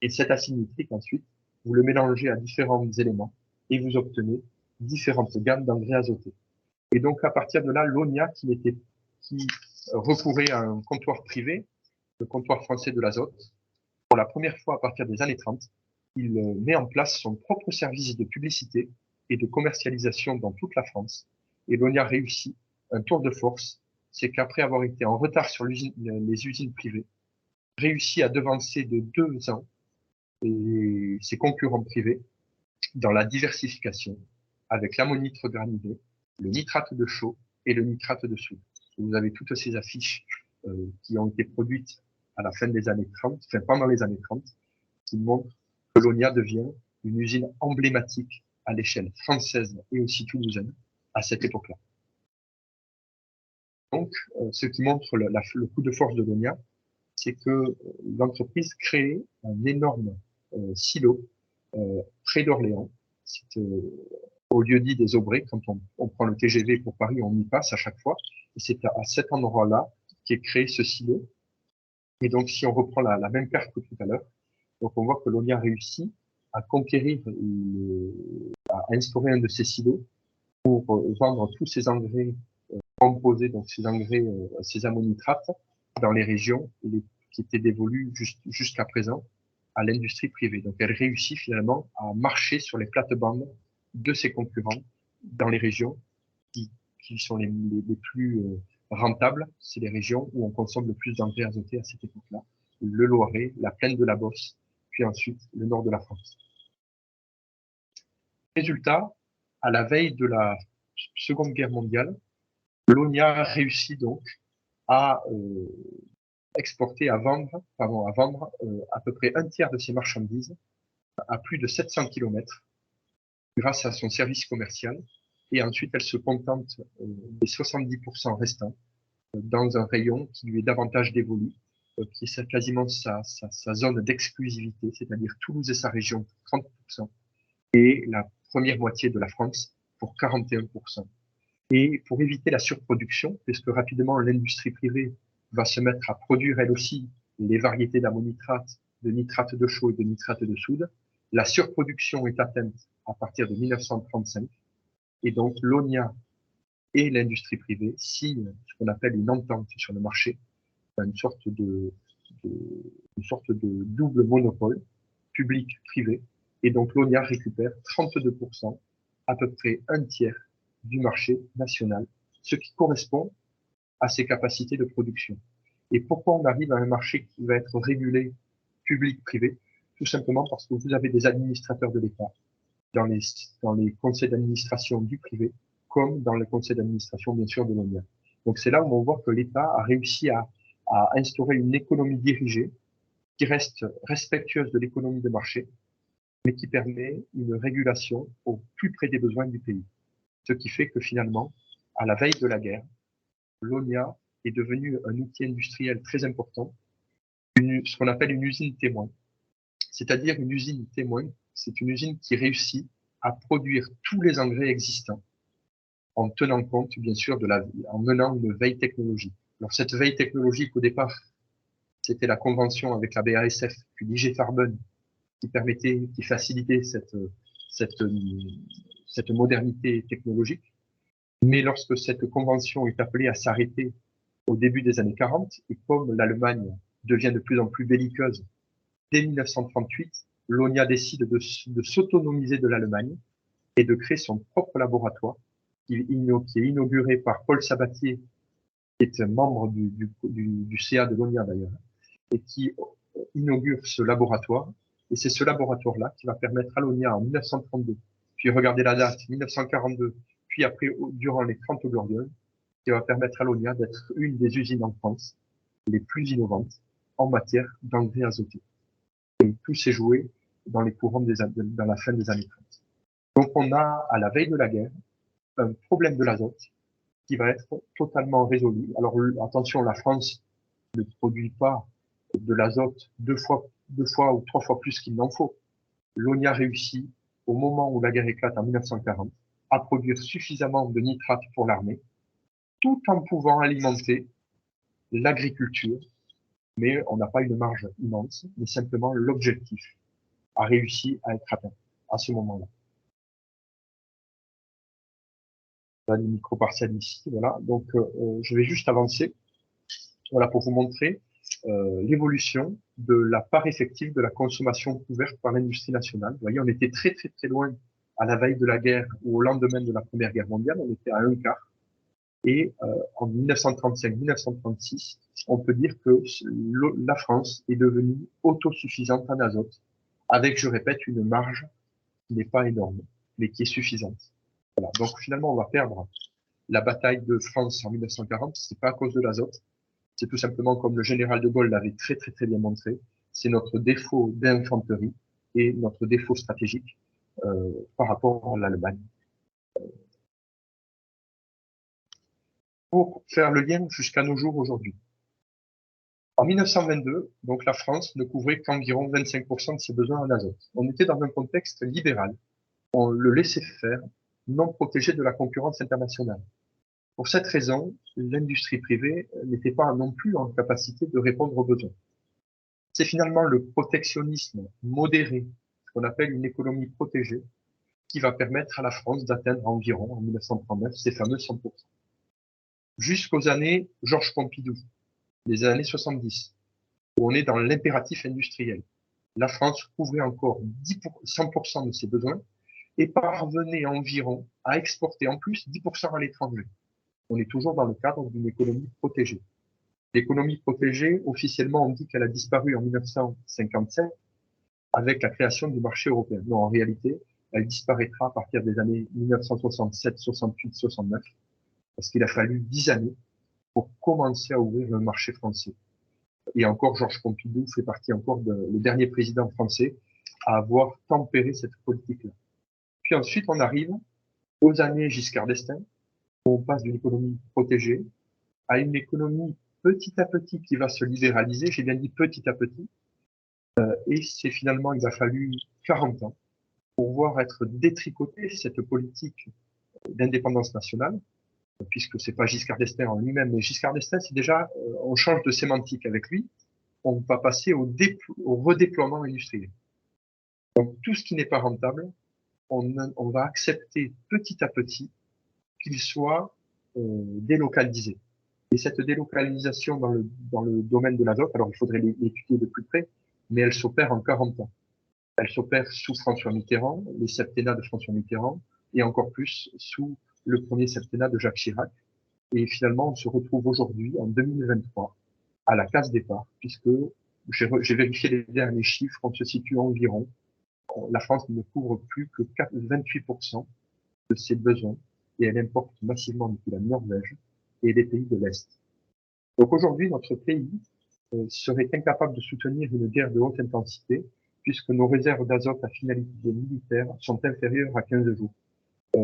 Et cet acide nitrique, ensuite, vous le mélangez à différents éléments et vous obtenez différentes gammes d'engrais azotés. Et donc, à partir de là, l'ONIA, qui recourait à un comptoir privé, le comptoir français de l'azote, pour la première fois à partir des années 30, il met en place son propre service de publicité et de commercialisation dans toute la France. Et l'ONIA réussit un tour de force, c'est qu'après avoir été en retard sur les usines privées, réussit à devancer de 2 ans ses concurrents privés dans la diversification avec l'ammonitre granulé, le nitrate de chaux et le nitrate de soude. Vous avez toutes ces affiches qui ont été produites à la fin des années 30, enfin pendant les années 30, qui montrent que l'ONIA devient une usine emblématique à l'échelle française et aussi toulousaine à cette époque-là. Donc, ce qui montre le coup de force de l'ONIA, c'est que l'entreprise crée un énorme silo près d'Orléans. C'est au lieu-dit des Aubrais, quand on prend le TGV pour Paris, on y passe à chaque fois. Et c'est à cet endroit-là qu'est créé ce silo. Et donc, si on reprend la même carte que tout à l'heure, donc on voit que l'ONIA réussit à conquérir, à instaurer un de ces silos pour vendre tous ces engrais composés, donc ces engrais, ces ammonitrates, dans les régions qui étaient dévolues jusqu'à présent à l'industrie privée. Donc, elle réussit finalement à marcher sur les plates-bandes de ses concurrents dans les régions qui sont les plus rentables. C'est les régions où on consomme le plus d'engrais azotés à cette époque-là. Le Loiret, la plaine de la Beauce, puis ensuite le nord de la France. Résultat, à la veille de la Seconde Guerre mondiale, l'ONIA réussit donc à exporter, à vendre à peu près un tiers de ses marchandises à plus de 700 km grâce à son service commercial. Et ensuite, elle se contente des 70% restants dans un rayon qui lui est davantage dévolu, qui est quasiment sa zone d'exclusivité, c'est-à-dire Toulouse et sa région pour 30%, et la première moitié de la France pour 41%. Et pour éviter la surproduction, puisque rapidement l'industrie privée va se mettre à produire elle aussi les variétés d'ammonitrate, de nitrate de chaux et de nitrate de soude, la surproduction est atteinte à partir de 1935, et donc l'ONIA et l'industrie privée signent ce qu'on appelle une entente sur le marché, une sorte de double monopole public-privé, et donc l'ONIA récupère 32%, à peu près un tiers du marché national, ce qui correspond à ses capacités de production. Et pourquoi on arrive à un marché qui va être régulé public-privé? Tout simplement parce que vous avez des administrateurs de l'État dans les conseils d'administration du privé, comme dans les conseils d'administration, bien sûr, de l'ONIA. Donc c'est là où on voit que l'État a réussi à instaurer une économie dirigée qui reste respectueuse de l'économie de marché, mais qui permet une régulation au plus près des besoins du pays. Ce qui fait que finalement, à la veille de la guerre, l'ONIA est devenue un outil industriel très important, ce qu'on appelle une usine témoin. C'est-à-dire une usine témoin, c'est une usine qui réussit à produire tous les engrais existants en tenant compte, bien sûr, en menant une veille technologique. Alors, cette veille technologique, au départ, c'était la convention avec la BASF, puis l'IG Farben, qui facilitait cette modernité technologique. Mais lorsque cette convention est appelée à s'arrêter au début des années 40, et comme l'Allemagne devient de plus en plus belliqueuse, dès 1938, l'ONIA décide de s'autonomiser de l'Allemagne et de créer son propre laboratoire, qui est inauguré par Paul Sabatier, qui est un membre du CA de l'ONIA d'ailleurs, et qui inaugure ce laboratoire. Et c'est ce laboratoire-là qui va permettre à l'ONIA en 1932, puis regardez la date, 1942, puis après, durant les 30 glorieuses, qui va permettre à l'ONIA d'être une des usines en France les plus innovantes en matière d'engrais azotés. Et tout s'est joué dans les courants dans la fin des années 30. Donc on a, à la veille de la guerre, un problème de l'azote qui va être totalement résolu. Alors attention, la France ne produit pas de l'azote deux fois ou trois fois plus qu'il n'en faut. L'ONIA réussit, au moment où la guerre éclate en 1940, à produire suffisamment de nitrates pour l'armée, tout en pouvant alimenter l'agriculture, mais on n'a pas une marge immense, mais simplement l'objectif a réussi à être atteint à ce moment-là. Là, les micro-parcelles ici, voilà. Donc, je vais juste avancer, voilà, pour vous montrer l'évolution de la part effective de la consommation couverte par l'industrie nationale. Vous voyez, on était très, très, très loin à la veille de la guerre ou au lendemain de la Première Guerre mondiale, on était à un quart. Et en 1935-1936, on peut dire que la France est devenue autosuffisante en azote, avec, je répète, une marge qui n'est pas énorme, mais qui est suffisante. Voilà. Donc finalement, on va perdre la bataille de France en 1940, c'est pas à cause de l'azote, c'est tout simplement comme le général de Gaulle l'avait très très très bien montré, c'est notre défaut d'infanterie et notre défaut stratégique par rapport à l'Allemagne. Pour faire le lien jusqu'à nos jours aujourd'hui. En 1922, donc la France ne couvrait qu'environ 25% de ses besoins en azote. On était dans un contexte libéral. On le laissait faire, non protégé de la concurrence internationale. Pour cette raison, l'industrie privée n'était pas non plus en capacité de répondre aux besoins. C'est finalement le protectionnisme modéré, ce qu'on appelle une économie protégée, qui va permettre à la France d'atteindre environ, en 1939, ces fameux 100%. Jusqu'aux années Georges Pompidou, les années 70, où on est dans l'impératif industriel. La France couvrait encore 100% de ses besoins et parvenait environ à exporter en plus 10% à l'étranger. On est toujours dans le cadre d'une économie protégée. L'économie protégée, officiellement, on dit qu'elle a disparu en 1957 avec la création du marché européen. Non, en réalité, elle disparaîtra à partir des années 1967, 68, 69, parce qu'il a fallu 10 années pour commencer à ouvrir le marché français. Et encore, Georges Pompidou fait partie encore le dernier président français à avoir tempéré cette politique-là. Puis ensuite, on arrive aux années Giscard d'Estaing, où on passe d'une économie protégée à une économie petit à petit qui va se libéraliser. J'ai bien dit petit à petit. Et c'est finalement, il a fallu 40 ans pour voir être détricotée cette politique d'indépendance nationale, puisque c'est pas Giscard d'Estaing en lui-même, mais Giscard d'Estaing, c'est déjà, on change de sémantique avec lui, on va passer au redéploiement industriel. Donc tout ce qui n'est pas rentable, on va accepter petit à petit qu'il soit délocalisé. Et cette délocalisation dans le domaine de l'azote, alors il faudrait l'étudier de plus près, mais elle s'opère en 40 ans. Elle s'opère sous François Mitterrand, les septennats de François Mitterrand, et encore plus sous le premier septennat de Jacques Chirac. Et finalement, on se retrouve aujourd'hui, en 2023, à la case départ, puisque j'ai vérifié les derniers chiffres, on se situe environ, la France ne couvre plus que 28% de ses besoins, et elle importe massivement depuis la Norvège et les pays de l'Est. Donc aujourd'hui, notre pays serait incapable de soutenir une guerre de haute intensité, puisque nos réserves d'azote à finalité militaire sont inférieures à 15 jours.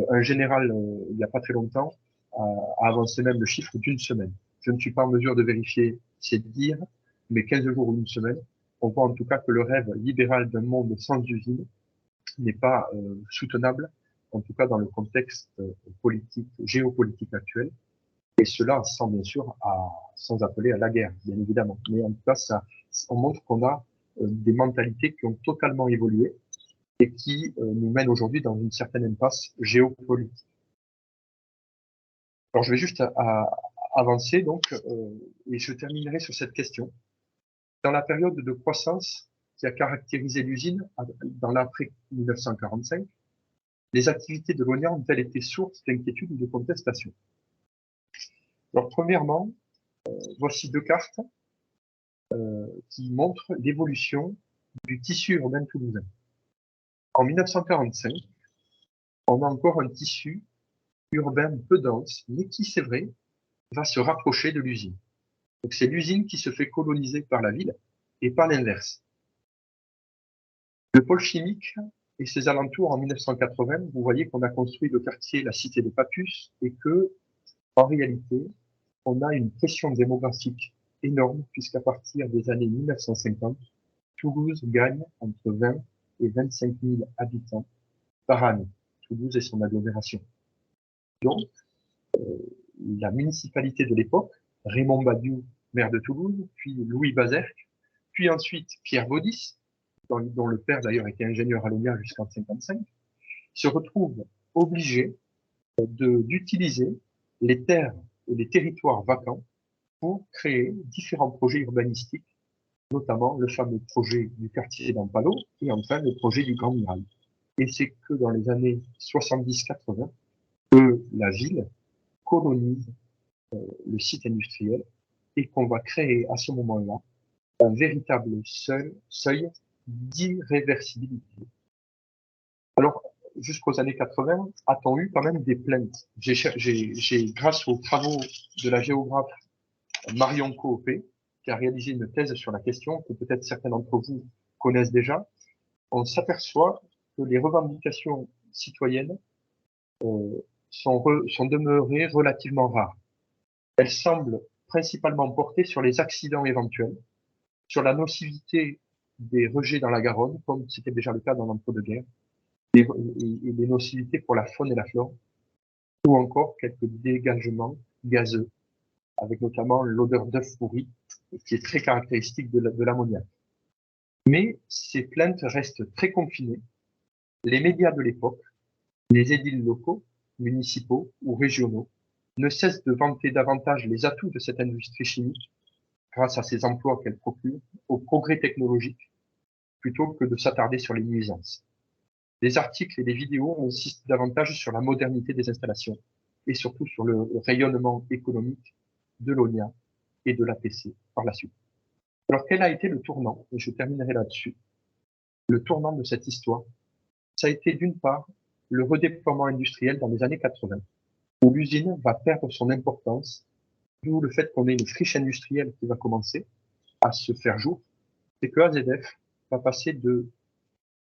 Un général, il n'y a pas très longtemps, a avancé même le chiffre d'une semaine. Je ne suis pas en mesure de vérifier ces dires, mais 15 jours ou une semaine, on voit en tout cas que le rêve libéral d'un monde sans usine n'est pas soutenable, en tout cas dans le contexte politique, géopolitique actuel. Et cela sans bien sûr sans appeler à la guerre, bien évidemment. Mais en tout cas, on montre qu'on a des mentalités qui ont totalement évolué et qui nous mènent aujourd'hui dans une certaine impasse géopolitique. Alors je vais juste avancer donc, et je terminerai sur cette question. Dans la période de croissance qui a caractérisé l'usine dans l'après 1945, les activités de l'ONIA ont-elles été source d'inquiétude ou de contestation? Alors premièrement, voici deux cartes qui montrent l'évolution du tissu urbain toulousain. En 1945, on a encore un tissu urbain peu dense, mais qui, c'est vrai, va se rapprocher de l'usine. Donc c'est l'usine qui se fait coloniser par la ville et pas l'inverse. Le pôle chimique et ses alentours en 1980, vous voyez qu'on a construit le quartier, la cité de Papus, et que, en réalité, on a une pression démographique énorme, puisqu'à partir des années 1950, Toulouse gagne entre 20 et 25 000 habitants par année. Toulouse et son agglomération. Donc, la municipalité de l'époque, Raymond Badiou, maire de Toulouse, puis Louis Bazerque, puis ensuite Pierre Baudis, dont le père d'ailleurs était ingénieur à l'ONIA jusqu'en 1955, se retrouve obligé d'utiliser les terres et les territoires vacants pour créer différents projets urbanistiques, notamment le fameux projet du quartier d'Ampalo et enfin le projet du Grand Mirail. Et c'est que dans les années 70-80 que la ville colonise le site industriel et qu'on va créer à ce moment-là un véritable seuil d'irréversibilité. Alors, jusqu'aux années 80, a-t-on eu quand même des plaintes? Grâce aux travaux de la géographe Marion Coopé, qui a réalisé une thèse sur la question, que peut-être certains d'entre vous connaissent déjà, on s'aperçoit que les revendications citoyennes sont demeurées relativement rares. Elles semblent principalement porter sur les accidents éventuels, sur la nocivité des rejets dans la Garonne, comme c'était déjà le cas dans l'entre-deux-guerres, et les nocivités pour la faune et la flore, ou encore quelques dégagements gazeux, avec notamment l'odeur d'œuf pourri, qui est très caractéristique de l'ammoniac. Mais ces plaintes restent très confinées. Les médias de l'époque, les édiles locaux, municipaux ou régionaux, ne cessent de vanter davantage les atouts de cette industrie chimique, grâce à ses emplois qu'elle procure, au progrès technologique, plutôt que de s'attarder sur les nuisances. Les articles et les vidéos insistent davantage sur la modernité des installations et surtout sur le rayonnement économique de l'ONIA et de l'APC par la suite. Alors, quel a été le tournant? Et je terminerai là-dessus. Le tournant de cette histoire, ça a été d'une part le redéploiement industriel dans les années 80, où l'usine va perdre son importance, d'où le fait qu'on ait une friche industrielle qui va commencer à se faire jour, c'est que AZF va passer de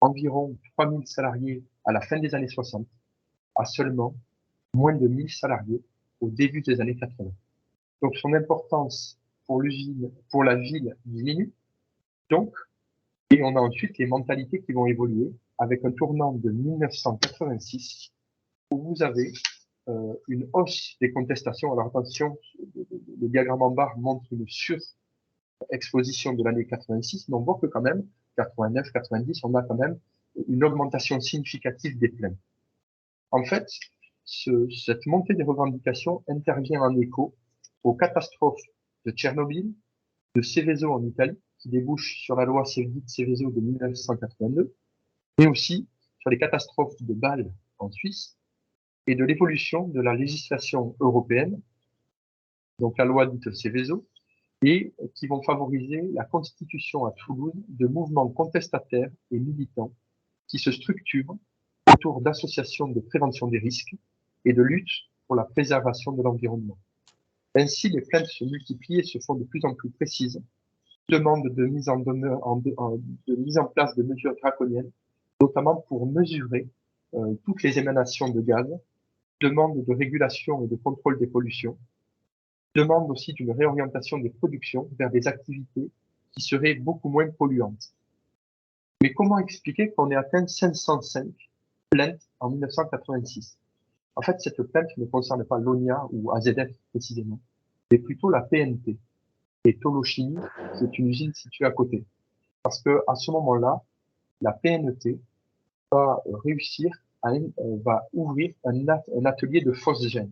environ 3000 salariés à la fin des années 60 à seulement moins de 1000 salariés au début des années 80. Donc son importance pour l'usine, pour la ville diminue. Donc, et on a ensuite les mentalités qui vont évoluer avec un tournant de 1986 où vous avez une hausse des contestations. Alors attention, le diagramme en barre montre une surexposition de l'année 86, mais on voit que quand même, 89, 90, on a quand même une augmentation significative des plaintes. En fait, cette montée des revendications intervient en écho aux catastrophes de Tchernobyl, de Seveso en Italie, qui débouche sur la loi Seveso de 1982, mais aussi sur les catastrophes de Bâle en Suisse et de l'évolution de la législation européenne, donc la loi dite Seveso, et qui vont favoriser la constitution à Toulouse de mouvements contestataires et militants qui se structurent autour d'associations de prévention des risques et de lutte pour la préservation de l'environnement. Ainsi, les plaintes se multiplient et se font de plus en plus précises, demandent de mise en place de mesures draconiennes, notamment pour mesurer toutes les émanations de gaz, demandent de régulation et de contrôle des pollutions, demandent aussi d'une réorientation des productions vers des activités qui seraient beaucoup moins polluantes. Mais comment expliquer qu'on ait atteint 505 plaintes en 1986? En fait, cette plainte ne concerne pas l'ONIA ou AZF précisément, mais plutôt la PNP et Tolochini, qui est une usine située à côté. Parce que à ce moment-là, la PNT va va ouvrir un atelier de phosgène.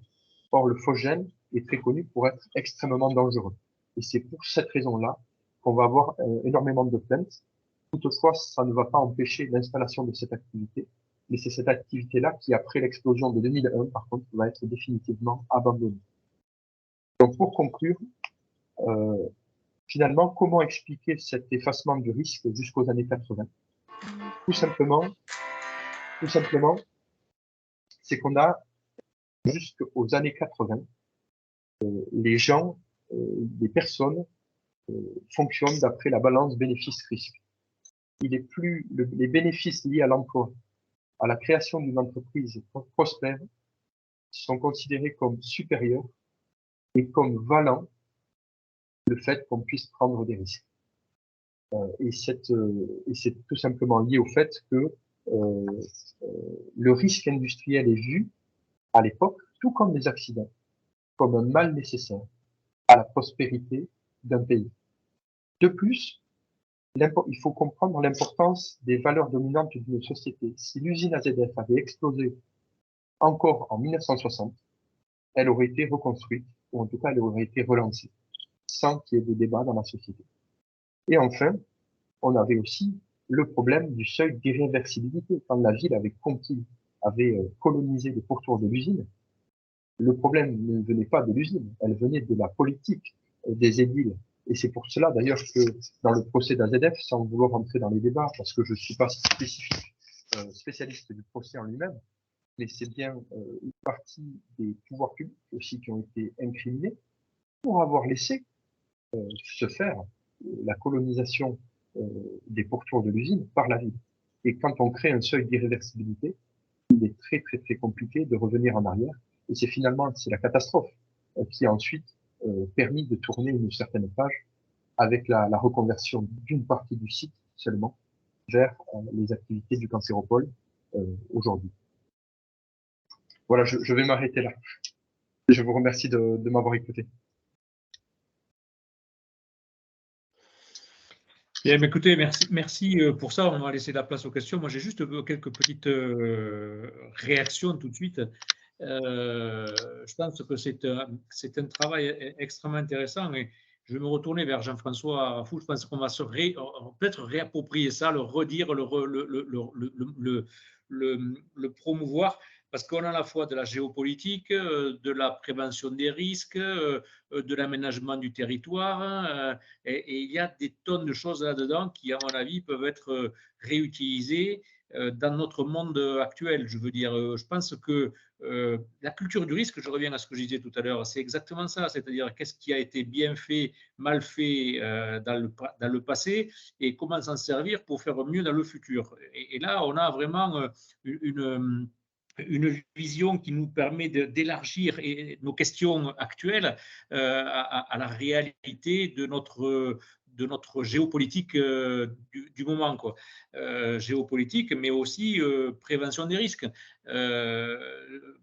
Or, le phosgène est très connu pour être extrêmement dangereux. Et c'est pour cette raison-là qu'on va avoir énormément de plaintes. Toutefois, ça ne va pas empêcher l'installation de cette activité, mais c'est cette activité-là qui, après l'explosion de 2001, par contre, va être définitivement abandonnée. Donc, pour conclure, finalement, comment expliquer cet effacement du risque jusqu'aux années 80? Tout simplement, c'est qu'on a, jusqu'aux années 80, les gens, les personnes fonctionnent d'après la balance bénéfice-risque. Les bénéfices liés à l'emploi, à la création d'une entreprise prospère, sont considérés comme supérieurs et comme valant le fait qu'on puisse prendre des risques. Et c'est tout simplement lié au fait que le risque industriel est vu à l'époque, tout comme les accidents, comme un mal nécessaire à la prospérité d'un pays. De plus, il faut comprendre l'importance des valeurs dominantes d'une société. Si l'usine AZF avait explosé encore en 1960, elle aurait été reconstruite, ou en tout cas elle aurait été relancée, sans qu'il y ait de débat dans la société. Et enfin, on avait aussi le problème du seuil d'irréversibilité. Quand la ville avait colonisé les pourtours de l'usine, le problème ne venait pas de l'usine, elle venait de la politique des édiles. Et c'est pour cela d'ailleurs que dans le procès d'AZF, sans vouloir rentrer dans les débats, parce que je ne suis pas spécialiste du procès en lui-même, mais c'est bien une partie des pouvoirs publics aussi qui ont été incriminés pour avoir laissé se faire la colonisation des pourtours de l'usine par la ville. Et quand on crée un seuil d'irréversibilité, il est très très très compliqué de revenir en arrière. Et c'est la catastrophe qui a ensuite permis de tourner une certaine page avec la reconversion d'une partie du site seulement vers les activités du cancéropole aujourd'hui. Voilà, je vais m'arrêter là. Je vous remercie de m'avoir écouté. Bien, écoutez, merci pour ça. On va laisser la place aux questions. Moi, j'ai juste quelques petites réactions tout de suite. Je pense que c'est un travail extrêmement intéressant et je vais me retourner vers Jean-François Raffoul. Je pense qu'on va peut-être réapproprier ça, le redire, le promouvoir, parce qu'on a à la fois de la géopolitique, de la prévention des risques, de l'aménagement du territoire, et il y a des tonnes de choses là-dedans qui, à mon avis, peuvent être réutilisées dans notre monde actuel. Je veux dire, je pense que la culture du risque, je reviens à ce que je disais tout à l'heure, c'est exactement ça, c'est-à-dire qu'est-ce qui a été bien fait, mal fait dans le passé et comment s'en servir pour faire mieux dans le futur. Et là, on a vraiment une vision qui nous permet d'élargir nos questions actuelles à la réalité de notre géopolitique du moment, quoi. Géopolitique, mais aussi prévention des risques.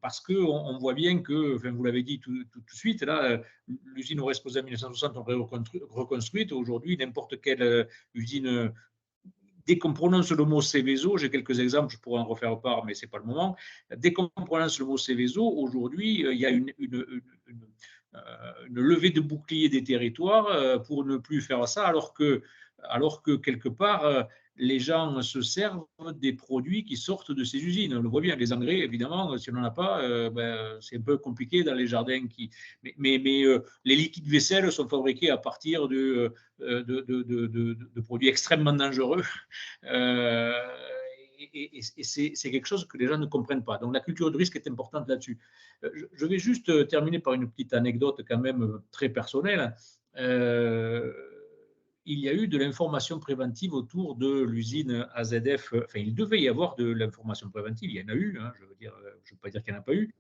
Parce qu'on voit bien que, enfin, vous l'avez dit tout de suite, là, l'usine aurait explosé en 1960, on aurait reconstruite. Aujourd'hui, n'importe quelle usine, dès qu'on prononce le mot Seveso, j'ai quelques exemples, je pourrais en refaire part, mais ce n'est pas le moment. Dès qu'on prononce le mot Seveso, aujourd'hui, il y a une levée de bouclier des territoires pour ne plus faire ça, alors que quelque part, les gens se servent des produits qui sortent de ces usines. On le voit bien, les engrais, évidemment, si on n'en a pas, c'est un peu compliqué dans les jardins. Mais les liquides vaisselle sont fabriqués à partir de produits extrêmement dangereux. Et c'est quelque chose que les gens ne comprennent pas. Donc la culture du risque est importante là-dessus. Je vais juste terminer par une petite anecdote quand même très personnelle. Il y a eu de l'information préventive autour de l'usine AZF. Enfin, il devait y avoir de l'information préventive. Il y en a eu, hein, je veux dire, je ne veux pas dire qu'il n'y en a pas eu.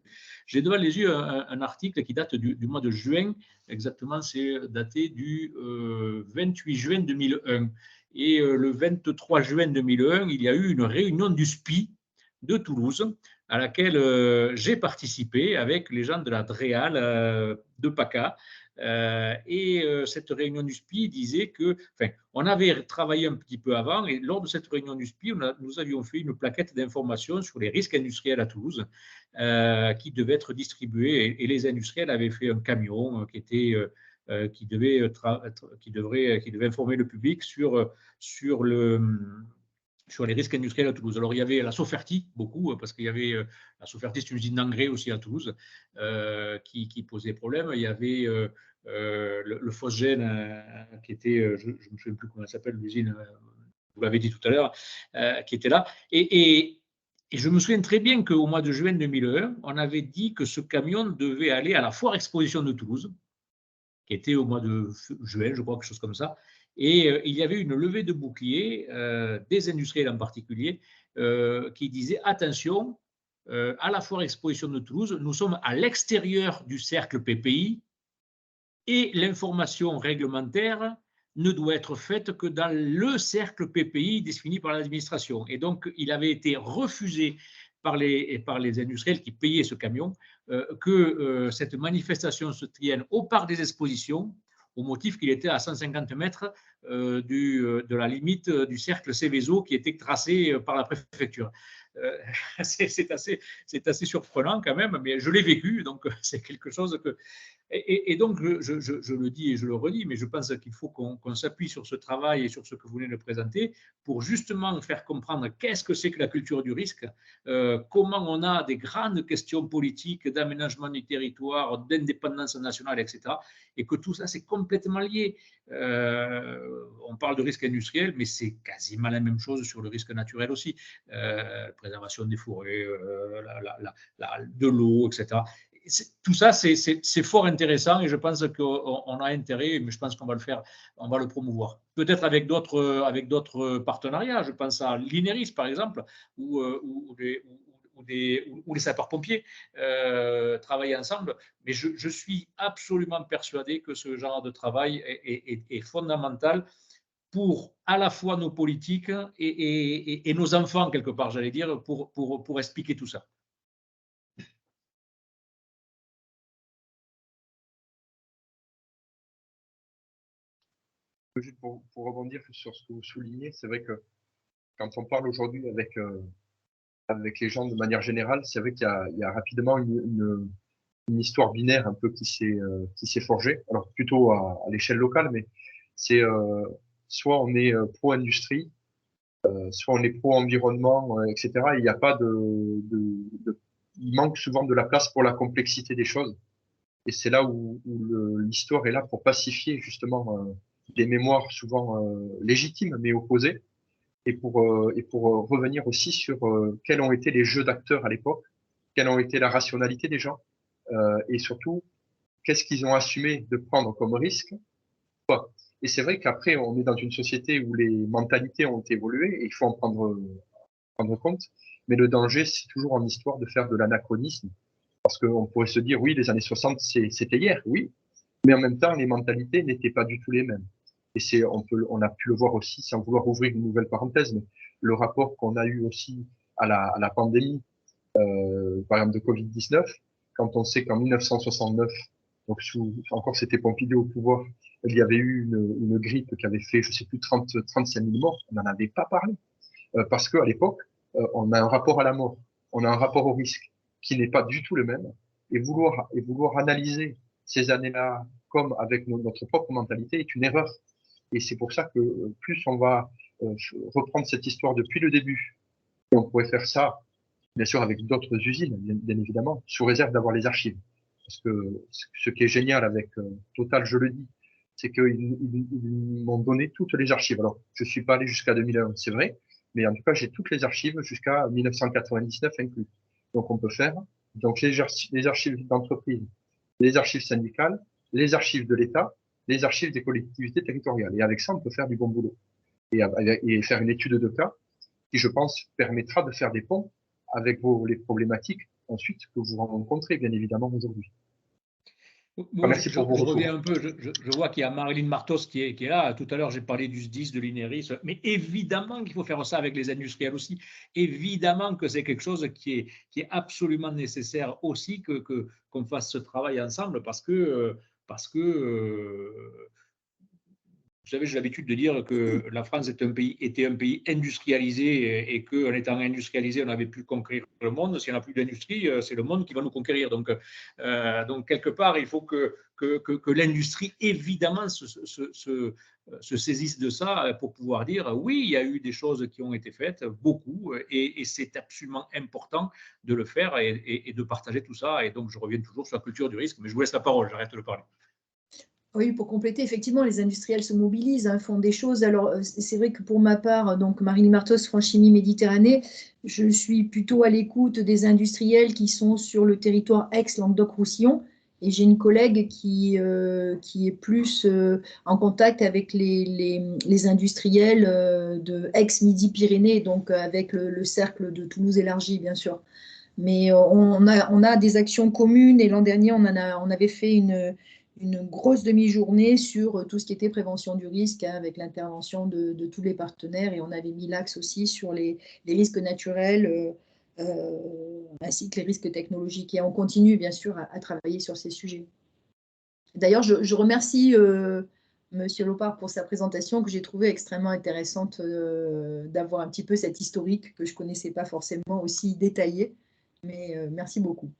J'ai devant les yeux un article qui date du mois de juin. Exactement, c'est daté du 28 juin 2001. Et le 23 juin 2001, il y a eu une réunion du SPI de Toulouse à laquelle j'ai participé avec les gens de la DREAL de PACA. Cette réunion du SPI disait que, enfin, on avait travaillé un petit peu avant et lors de cette réunion du SPI, nous avions fait une plaquette d'information sur les risques industriels à Toulouse qui devait être distribuée et les industriels avaient fait un camion qui devait informer le public sur les risques industriels à Toulouse. Alors, il y avait la Soferti, beaucoup, parce qu'il y avait la Soferti, c'est une usine d'engrais aussi à Toulouse, qui posait problème. Il y avait le Phosgène, qui était, je ne me souviens plus comment elle s'appelle, l'usine, vous l'avez dit tout à l'heure, qui était là. Et je me souviens très bien qu'au mois de juin 2001, on avait dit que ce camion devait aller à la foire exposition de Toulouse, qui était au mois de juin, je crois, quelque chose comme ça. Et il y avait une levée de bouclier, des industriels en particulier, qui disaient attention, à la foire exposition de Toulouse, nous sommes à l'extérieur du cercle PPI, et l'information réglementaire ne doit être faite que dans le cercle PPI défini par l'administration. Et donc, il avait été refusé par les industriels qui payaient ce camion que cette manifestation se tienne au parc des expositions, au motif qu'il était à 150 mètres de la limite du cercle Céveso qui était tracé par la préfecture. C'est assez surprenant quand même, mais je l'ai vécu, donc c'est quelque chose que… Et donc, je le dis et je le redis, mais je pense qu'il faut qu'on s'appuie sur ce travail et sur ce que vous venez de présenter pour justement faire comprendre qu'est-ce que c'est que la culture du risque, comment on a des grandes questions politiques d'aménagement du territoire, d'indépendance nationale, etc. Et que tout ça, c'est complètement lié. On parle de risque industriel, mais c'est quasiment la même chose sur le risque naturel aussi. Préservation des forêts, de l'eau, etc. Tout ça, c'est fort intéressant et je pense qu'on a intérêt, mais je pense qu'on va le faire, on va le promouvoir. Peut-être avec d'autres partenariats, je pense à l'INERIS par exemple, ou les sapeurs-pompiers travaillent ensemble, mais je suis absolument persuadé que ce genre de travail est fondamental pour à la fois nos politiques et nos enfants, quelque part, j'allais dire, pour expliquer tout ça. Juste pour rebondir sur ce que vous soulignez, c'est vrai que quand on parle aujourd'hui avec les gens de manière générale, c'est vrai qu'il y a rapidement une histoire binaire un peu qui s'est forgée. Alors plutôt à l'échelle locale, mais c'est soit on est pro-industrie, soit on est pro-environnement, etc. Il n'y a pas il manque souvent de la place pour la complexité des choses. Et c'est là où l'histoire est là pour pacifier justement des mémoires souvent légitimes mais opposées, et pour revenir aussi sur quels ont été les jeux d'acteurs à l'époque, quelle ont été la rationalité des gens, et surtout qu'est-ce qu'ils ont assumé de prendre comme risque. Et c'est vrai qu'après on est dans une société où les mentalités ont évolué et il faut en prendre compte. Mais le danger, c'est toujours en histoire de faire de l'anachronisme. Parce qu'on pourrait se dire, oui, les années 60, c'était hier, oui. Mais en même temps, les mentalités n'étaient pas du tout les mêmes. Et on a pu le voir aussi, sans vouloir ouvrir une nouvelle parenthèse, mais le rapport qu'on a eu aussi à la pandémie, par exemple de Covid-19, quand on sait qu'en 1969, donc encore c'était Pompidou au pouvoir, il y avait eu une grippe qui avait fait, je sais plus, 35 000 morts, on n'en avait pas parlé. Parce qu'à l'époque, on a un rapport à la mort, on a un rapport au risque qui n'est pas du tout le même, et vouloir analyser ces années-là comme avec notre propre mentalité est une erreur. Et c'est pour ça que plus on va reprendre cette histoire depuis le début, et on pourrait faire ça, bien sûr, avec d'autres usines, bien évidemment, sous réserve d'avoir les archives. Parce que ce qui est génial avec Total, je le dis, c'est qu'ils m'ont donné toutes les archives. Alors, je suis pas allé jusqu'à 2001, c'est vrai, mais en tout cas, j'ai toutes les archives jusqu'à 1999 inclus. Donc, on peut faire donc les archives d'entreprise, les archives syndicales, les archives de l'État, les archives des collectivités territoriales. Et avec ça, on peut faire du bon boulot. Et faire une étude de cas qui, je pense, permettra de faire des ponts avec les problématiques ensuite que vous rencontrez, bien évidemment, aujourd'hui. Bon, merci pour vos retours. Je reviens un peu, je vois qu'il y a Marilyn Martos qui est là. Tout à l'heure, j'ai parlé du SDIS, de l'INERIS, mais évidemment qu'il faut faire ça avec les industriels aussi. Évidemment que c'est quelque chose qui est absolument nécessaire aussi qu'on fasse ce travail ensemble parce que vous savez, j'ai l'habitude de dire que la France était un pays industrialisé et qu'en étant industrialisé, on avait pu conquérir le monde. Si on n'a plus d'industrie, c'est le monde qui va nous conquérir. Donc quelque part, il faut que l'industrie, évidemment, se saisisse de ça pour pouvoir dire oui, il y a eu des choses qui ont été faites, beaucoup, et c'est absolument important de le faire et de partager tout ça. Et donc, je reviens toujours sur la culture du risque, mais je vous laisse la parole, j'arrête de parler. Oui, pour compléter, effectivement, les industriels se mobilisent, font des choses. Alors, c'est vrai que pour ma part, donc Marilyn Martos, Franchimie Méditerranée, je suis plutôt à l'écoute des industriels qui sont sur le territoire Aix-Languedoc-Roussillon. Et j'ai une collègue qui est plus en contact avec les industriels de Aix-Midi-Pyrénées, donc avec le cercle de Toulouse élargi, bien sûr. Mais on a des actions communes et l'an dernier, on avait fait une grosse demi-journée sur tout ce qui était prévention du risque, hein, avec l'intervention de tous les partenaires. Et on avait mis l'axe aussi sur les risques naturels ainsi que les risques technologiques. Et on continue, bien sûr, à travailler sur ces sujets. D'ailleurs, je remercie Monsieur Lopar pour sa présentation que j'ai trouvée extrêmement intéressante d'avoir un petit peu cette historique que je ne connaissais pas forcément aussi détaillée. Mais merci beaucoup.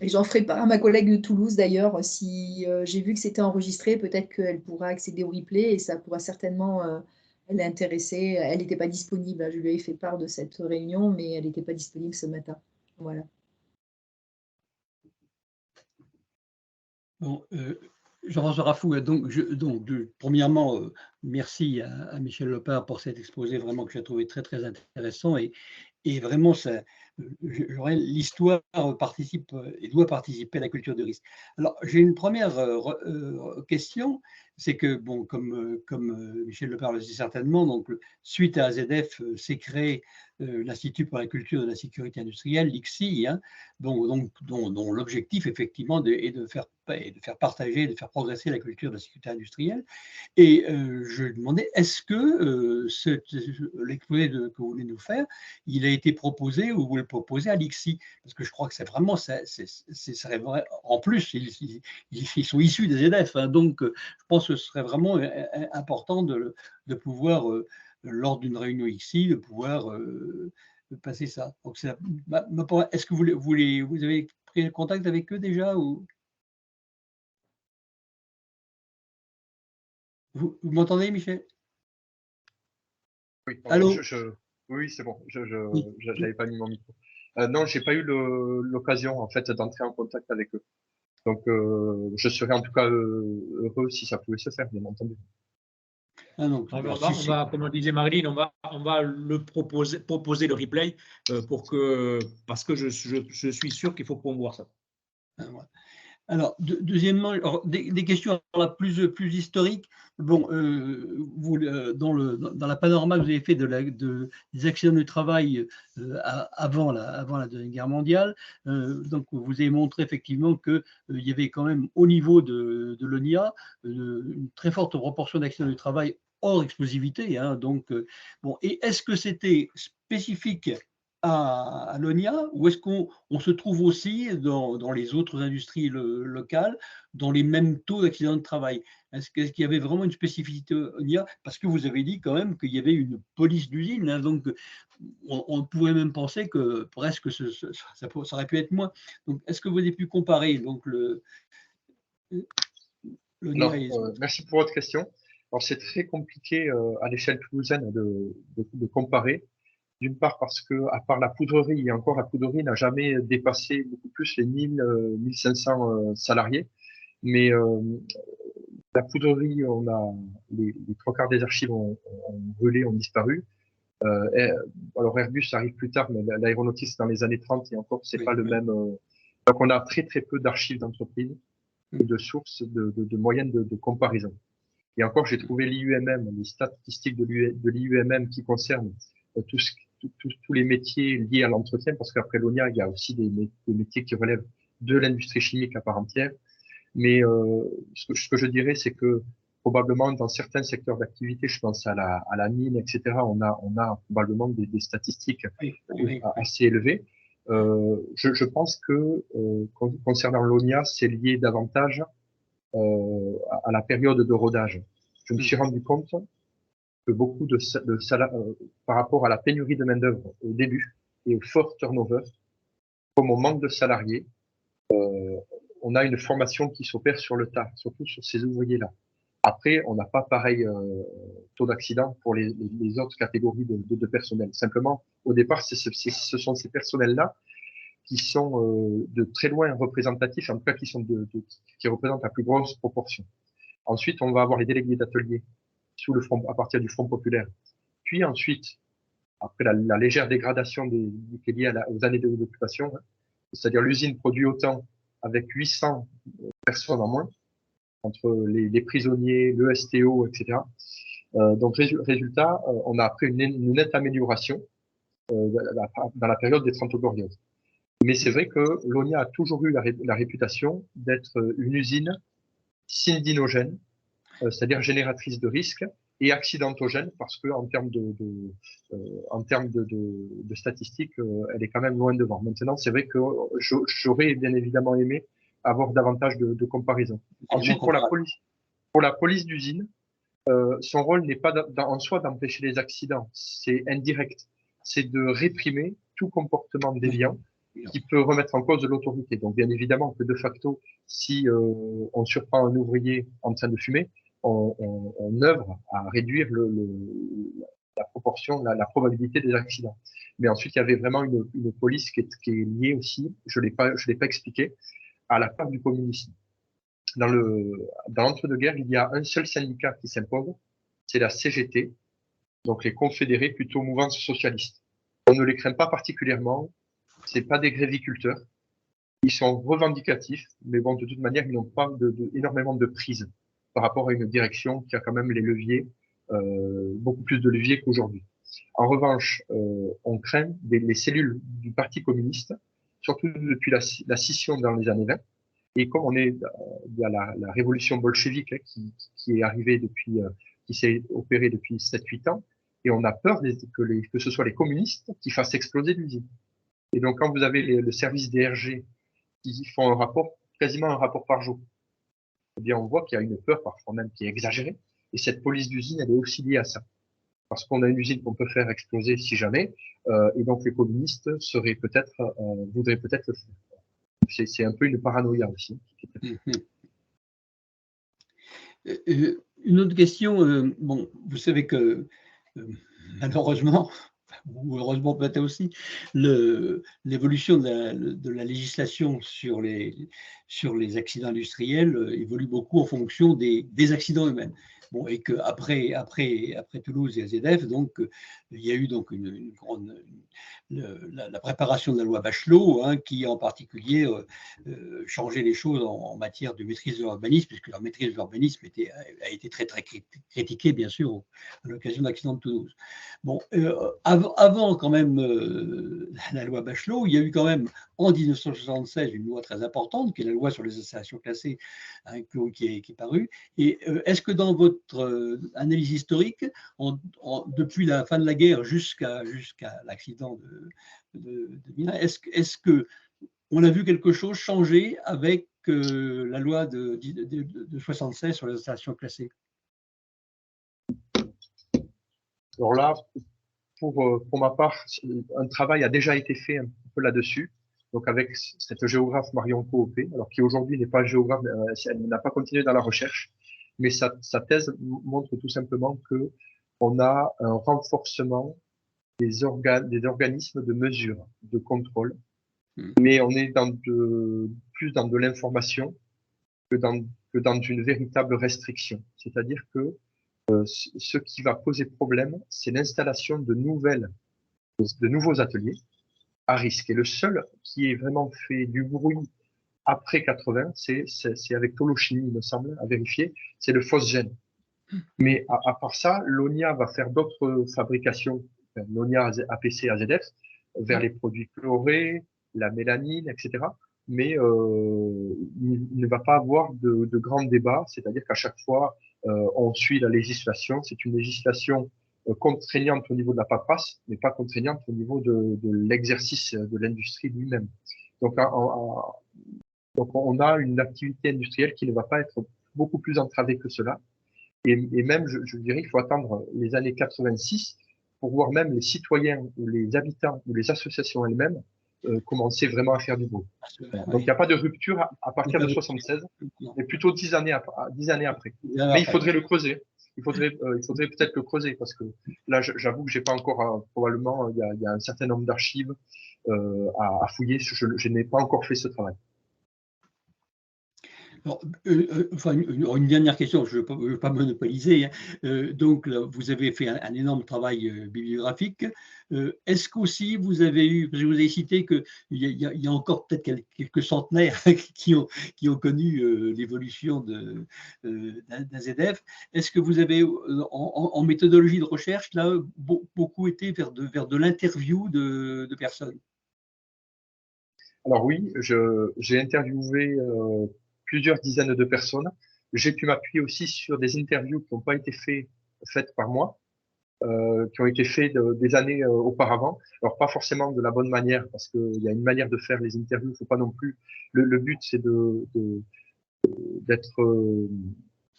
Et j'en ferai part à ma collègue de Toulouse d'ailleurs. Si j'ai vu que c'était enregistré, peut-être qu'elle pourra accéder au replay et ça pourra certainement l'intéresser. Elle n'était pas disponible. Je lui ai fait part de cette réunion, mais elle n'était pas disponible ce matin. Voilà. Bon, Jean-François Rafou, premièrement, merci à Michel Lopar pour cet exposé vraiment que j'ai trouvé très très intéressant et vraiment l'histoire participe et doit participer à la culture du risque. Alors j'ai une première question, c'est que bon comme Michel Lopar le dit certainement, donc suite à AZF s'est créé l'Institut pour la culture de la sécurité industrielle, l'ICSI, hein, dont l'objectif effectivement est de faire partager, de faire progresser la culture de la sécurité industrielle. Et je demandais, est-ce que l'exposé que vous voulez nous faire, il a été proposé ou vous le proposez à l'ICSI? Parce que je crois que c'est vraiment, serait vrai. En plus, ils sont issus des ZF, hein, donc je pense que ce serait vraiment important de pouvoir, lors d'une réunion ICSI, de pouvoir passer ça. Donc, est-ce que vous avez pris contact avec eux déjà ou... Vous m'entendez, Michel? Oui, Allô? Oui, c'est bon. Oui. J'avais pas mis mon micro. Non, j'ai pas eu l'occasion en fait d'entrer en contact avec eux. Donc, je serais en tout cas heureux si ça pouvait se faire, bien entendu. Ah non, Comme disait Marilyn, on va le proposer le replay parce que je suis sûr qu'il faut promouvoir ça. Alors, deuxièmement, des questions plus historiques. Bon, vous, dans la panorama que vous avez fait des accidents du travail avant la Deuxième Guerre mondiale, donc vous avez montré effectivement qu'il y avait quand même au niveau de l'ONIA une très forte proportion d'accidents du travail hors explosivité. Hein, donc, bon, et est-ce que c'était spécifique à l'ONIA ou est-ce qu'on se trouve aussi dans les autres industries locales dans les mêmes taux d'accidents de travail? Est-ce qu'il y avait vraiment une spécificité ONIA? Parce que vous avez dit quand même qu'il y avait une police d'usine, hein, donc on pourrait même penser que presque ça aurait pu être moins. Donc est-ce que vous avez pu comparer donc l'ONIA et les autres? Merci pour votre question. Alors, c'est très compliqué à l'échelle toulousaine de comparer. D'une part parce que, à part la poudrerie, et encore la poudrerie n'a jamais dépassé beaucoup plus les 1500 salariés. Mais la poudrerie, les trois quarts des archives ont brûlé, ont disparu. Alors Airbus arrive plus tard, mais l'aéronautique c'est dans les années 30 et encore c'est pas le même. Donc on a très très peu d'archives d'entreprise et de sources de moyennes de comparaison. Et encore j'ai trouvé l'IUMM, les statistiques de l'IUMM qui concernent tous les métiers liés à l'entretien, parce qu'après l'ONIA, il y a aussi des métiers qui relèvent de l'industrie chimique à part entière. Mais ce que je dirais, c'est que probablement dans certains secteurs d'activité, je pense à la mine, etc., on a probablement des statistiques assez élevées. Je pense que concernant l'ONIA, c'est lié davantage à la période de rodage. Je me suis rendu compte que beaucoup par rapport à la pénurie de main-d'œuvre au début et au fort turnover, comme au manque de salariés, on a une formation qui s'opère sur le tas, surtout sur ces ouvriers-là. Après, on n'a pas pareil taux d'accident pour les autres catégories de personnel. Simplement, au départ, ce sont ces personnels-là qui sont de très loin représentatifs, en tout cas qui représentent la plus grosse proportion. Ensuite, on va avoir les délégués d'atelier à partir du Front populaire. Puis ensuite, après la légère dégradation qui est liée aux années d'occupation, hein, c'est-à-dire l'usine produit autant avec 800 personnes en moins, entre les prisonniers, le STO, etc. Donc résultat, on a après une nette amélioration dans la période des 30 glorieuses. Mais c'est vrai que l'ONIA a toujours eu la réputation d'être une usine syndinogène, c'est-à-dire génératrice de risques, et accidentogène, parce que en termes de statistiques, elle est quand même loin devant. Maintenant, c'est vrai que j'aurais bien évidemment aimé avoir davantage de comparaisons. Ensuite, pour la police d'usine, son rôle n'est pas en soi d'empêcher les accidents, c'est indirect, c'est de réprimer tout comportement déviant qui peut remettre en cause l'autorité. Donc, bien évidemment que de facto, si on surprend un ouvrier en train de fumer, on œuvre à réduire la proportion, la probabilité des accidents. Mais ensuite, il y avait vraiment une police qui est liée aussi, je l'ai pas expliqué, à la peur du communisme. Dans l'entre-deux-guerres, il y a un seul syndicat qui s'impose, c'est la CGT, donc les confédérés plutôt mouvance socialiste. On ne les craint pas particulièrement, c'est pas des gréviculteurs, ils sont revendicatifs, mais bon, de toute manière, ils n'ont pas énormément de prise par rapport à une direction qui a quand même les leviers, beaucoup plus de leviers qu'aujourd'hui. En revanche, on craint les cellules du Parti communiste, surtout depuis la scission dans les années 20. Et comme il y a la révolution bolchevique qui est arrivée qui s'est opérée depuis 7-8 ans, et on a peur que ce soit les communistes qui fassent exploser l'usine. Et donc, quand vous avez le service DRG qui font quasiment un rapport par jour, eh bien, on voit qu'il y a une peur parfois même qui est exagérée. Et cette police d'usine, elle est aussi liée à ça. Parce qu'on a une usine qu'on peut faire exploser si jamais, et donc les communistes voudraient peut-être le faire. C'est un peu une paranoïa aussi. Une autre question, bon, vous savez que malheureusement, ou heureusement peut-être aussi, l'évolution de la législation sur les accidents industriels évolue beaucoup en fonction des accidents eux-mêmes. Bon, et qu'après Toulouse et AZF, donc, il y a eu donc la préparation de la loi Bachelot, hein, qui en particulier changeait les choses en matière de maîtrise de l'urbanisme, puisque la maîtrise de l'urbanisme a été très critiquée, bien sûr, à l'occasion de l'accident de Toulouse. Bon, avant quand même la loi Bachelot, il y a eu quand même en 1976 une loi très importante, qui est la loi sur les installations classées, hein, qui est parue. Et est-ce que dans votre analyse historique, depuis la fin de la guerre jusqu'à l'accident de Milan, est-ce que on a vu quelque chose changer avec la loi de 76 sur les installations classées? Alors là, pour ma part, un travail a déjà été fait un peu là-dessus. Donc avec cette géographe Marion Coopé, alors qui aujourd'hui n'est pas géographe, elle n'a pas continué dans la recherche, mais sa thèse montre tout simplement que on a un renforcement des organismes de mesure, de contrôle, mais on est plus dans de l'information que dans une véritable restriction. C'est-à-dire que ce qui va poser problème, c'est l'installation de nouveaux ateliers à risque. Et le seul qui ait vraiment fait du bruit après 80, c'est avec Tolochini, il me semble, à vérifier, c'est le phosgène. Mais à part ça, l'ONIA va faire d'autres fabrications, l'ONIA APC, AZF, vers les produits chlorés, la mélanine, etc. Mais il ne va pas avoir de grands débats, c'est-à-dire qu'à chaque fois, on suit la législation. C'est une législation contraignante au niveau de la paperasse, mais pas contraignante au niveau de l'exercice de l'industrie lui-même. Donc, on a une activité industrielle qui ne va pas être beaucoup plus entravée que cela. Et même, je dirais, il faut attendre les années 86 pour voir même les citoyens ou les habitants ou les associations elles-mêmes commencer vraiment à faire du bruit. Donc, il n'y a pas de rupture à partir de 76, mais plutôt 10 années après. Mais il faudrait le creuser. Il faudrait peut-être le creuser parce que là, j'avoue que j'ai pas encore, probablement, il y a un certain nombre d'archives à fouiller. Je n'ai pas encore fait ce travail. Alors, une dernière question, je ne veux pas monopoliser. Hein. Donc, là, vous avez fait un énorme travail bibliographique. Est-ce qu'aussi vous avez eu, parce que vous avez cité qu'il y a encore peut-être quelques centenaires qui ont connu l'évolution d'AZF. Est-ce que vous avez, en méthodologie de recherche, là, beaucoup été vers de l'interview de personnes? Alors oui, j'ai interviewé plusieurs dizaines de personnes. J'ai pu m'appuyer aussi sur des interviews qui n'ont pas été faites par moi, qui ont été faites des années auparavant. Alors pas forcément de la bonne manière, parce qu'il y a une manière de faire les interviews. Faut pas non plus. Le but c'est d'être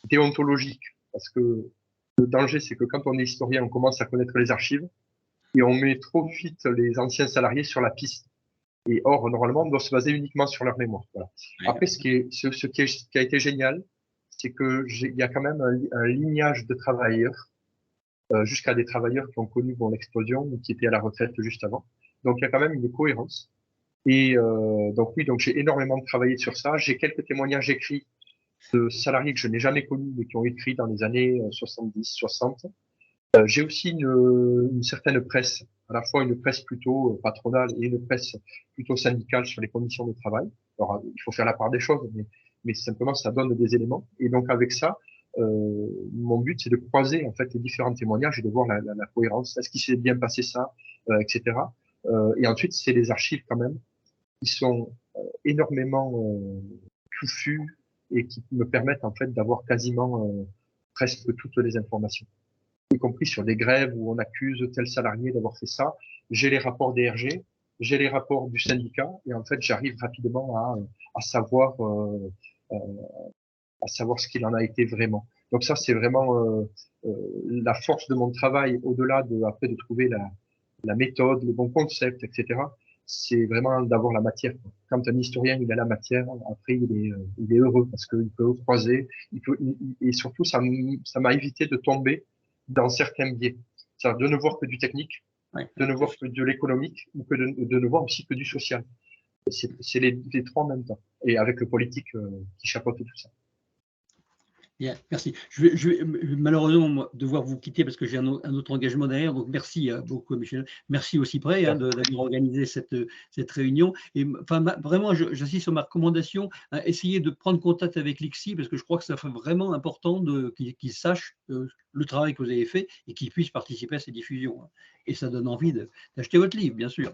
déontologique, parce que le danger c'est que quand on est historien, on commence à connaître les archives et on met trop vite les anciens salariés sur la piste. Et or, normalement, on doit se baser uniquement sur leur mémoire. Voilà. Après, ce qui a été génial, c'est il y a quand même un lignage de travailleurs, jusqu'à des travailleurs qui ont connu l'explosion ou qui étaient à la retraite juste avant. Donc, il y a quand même une cohérence. Et donc oui, donc j'ai énormément travaillé sur ça. J'ai quelques témoignages écrits de salariés que je n'ai jamais connus, mais qui ont écrit dans les années 70, 60. J'ai aussi une certaine presse, à la fois une presse plutôt patronale et une presse plutôt syndicale sur les conditions de travail. Alors, il faut faire la part des choses, mais simplement, ça donne des éléments. Et donc, avec ça, mon but, c'est de croiser en fait les différents témoignages et de voir la cohérence. Est-ce qu'il s'est bien passé ça, etc. Et ensuite, c'est les archives quand même qui sont énormément touffues et qui me permettent en fait d'avoir quasiment presque toutes les informations, y compris sur des grèves où on accuse tel salarié d'avoir fait ça. J'ai les rapports DRG, j'ai les rapports du syndicat, et en fait, j'arrive rapidement à savoir ce qu'il en a été vraiment. Donc ça, c'est vraiment la force de mon travail, au-delà après de trouver la méthode, le bon concept, etc. C'est vraiment d'avoir la matière. Quand un historien il a la matière, après il est heureux parce qu'il peut croiser, et surtout ça m'a évité de tomber dans certains biais. C'est-à-dire de ne voir que du technique, de ne voir que de l'économique, ou que de ne voir aussi que du social. C'est les trois en même temps. Et avec le politique qui chapeaute tout ça. Bien, merci. Je vais malheureusement devoir vous quitter parce que j'ai un autre engagement derrière. Donc, merci beaucoup, Michel. Merci aussi près d'avoir organisé cette réunion. Et enfin, vraiment, j'insiste sur ma recommandation, essayer de prendre contact avec l'ICSI parce que je crois que ça fait vraiment important qu'ils sachent le travail que vous avez fait et qu'ils puissent participer à ces diffusions. Et ça donne envie d'acheter votre livre, bien sûr.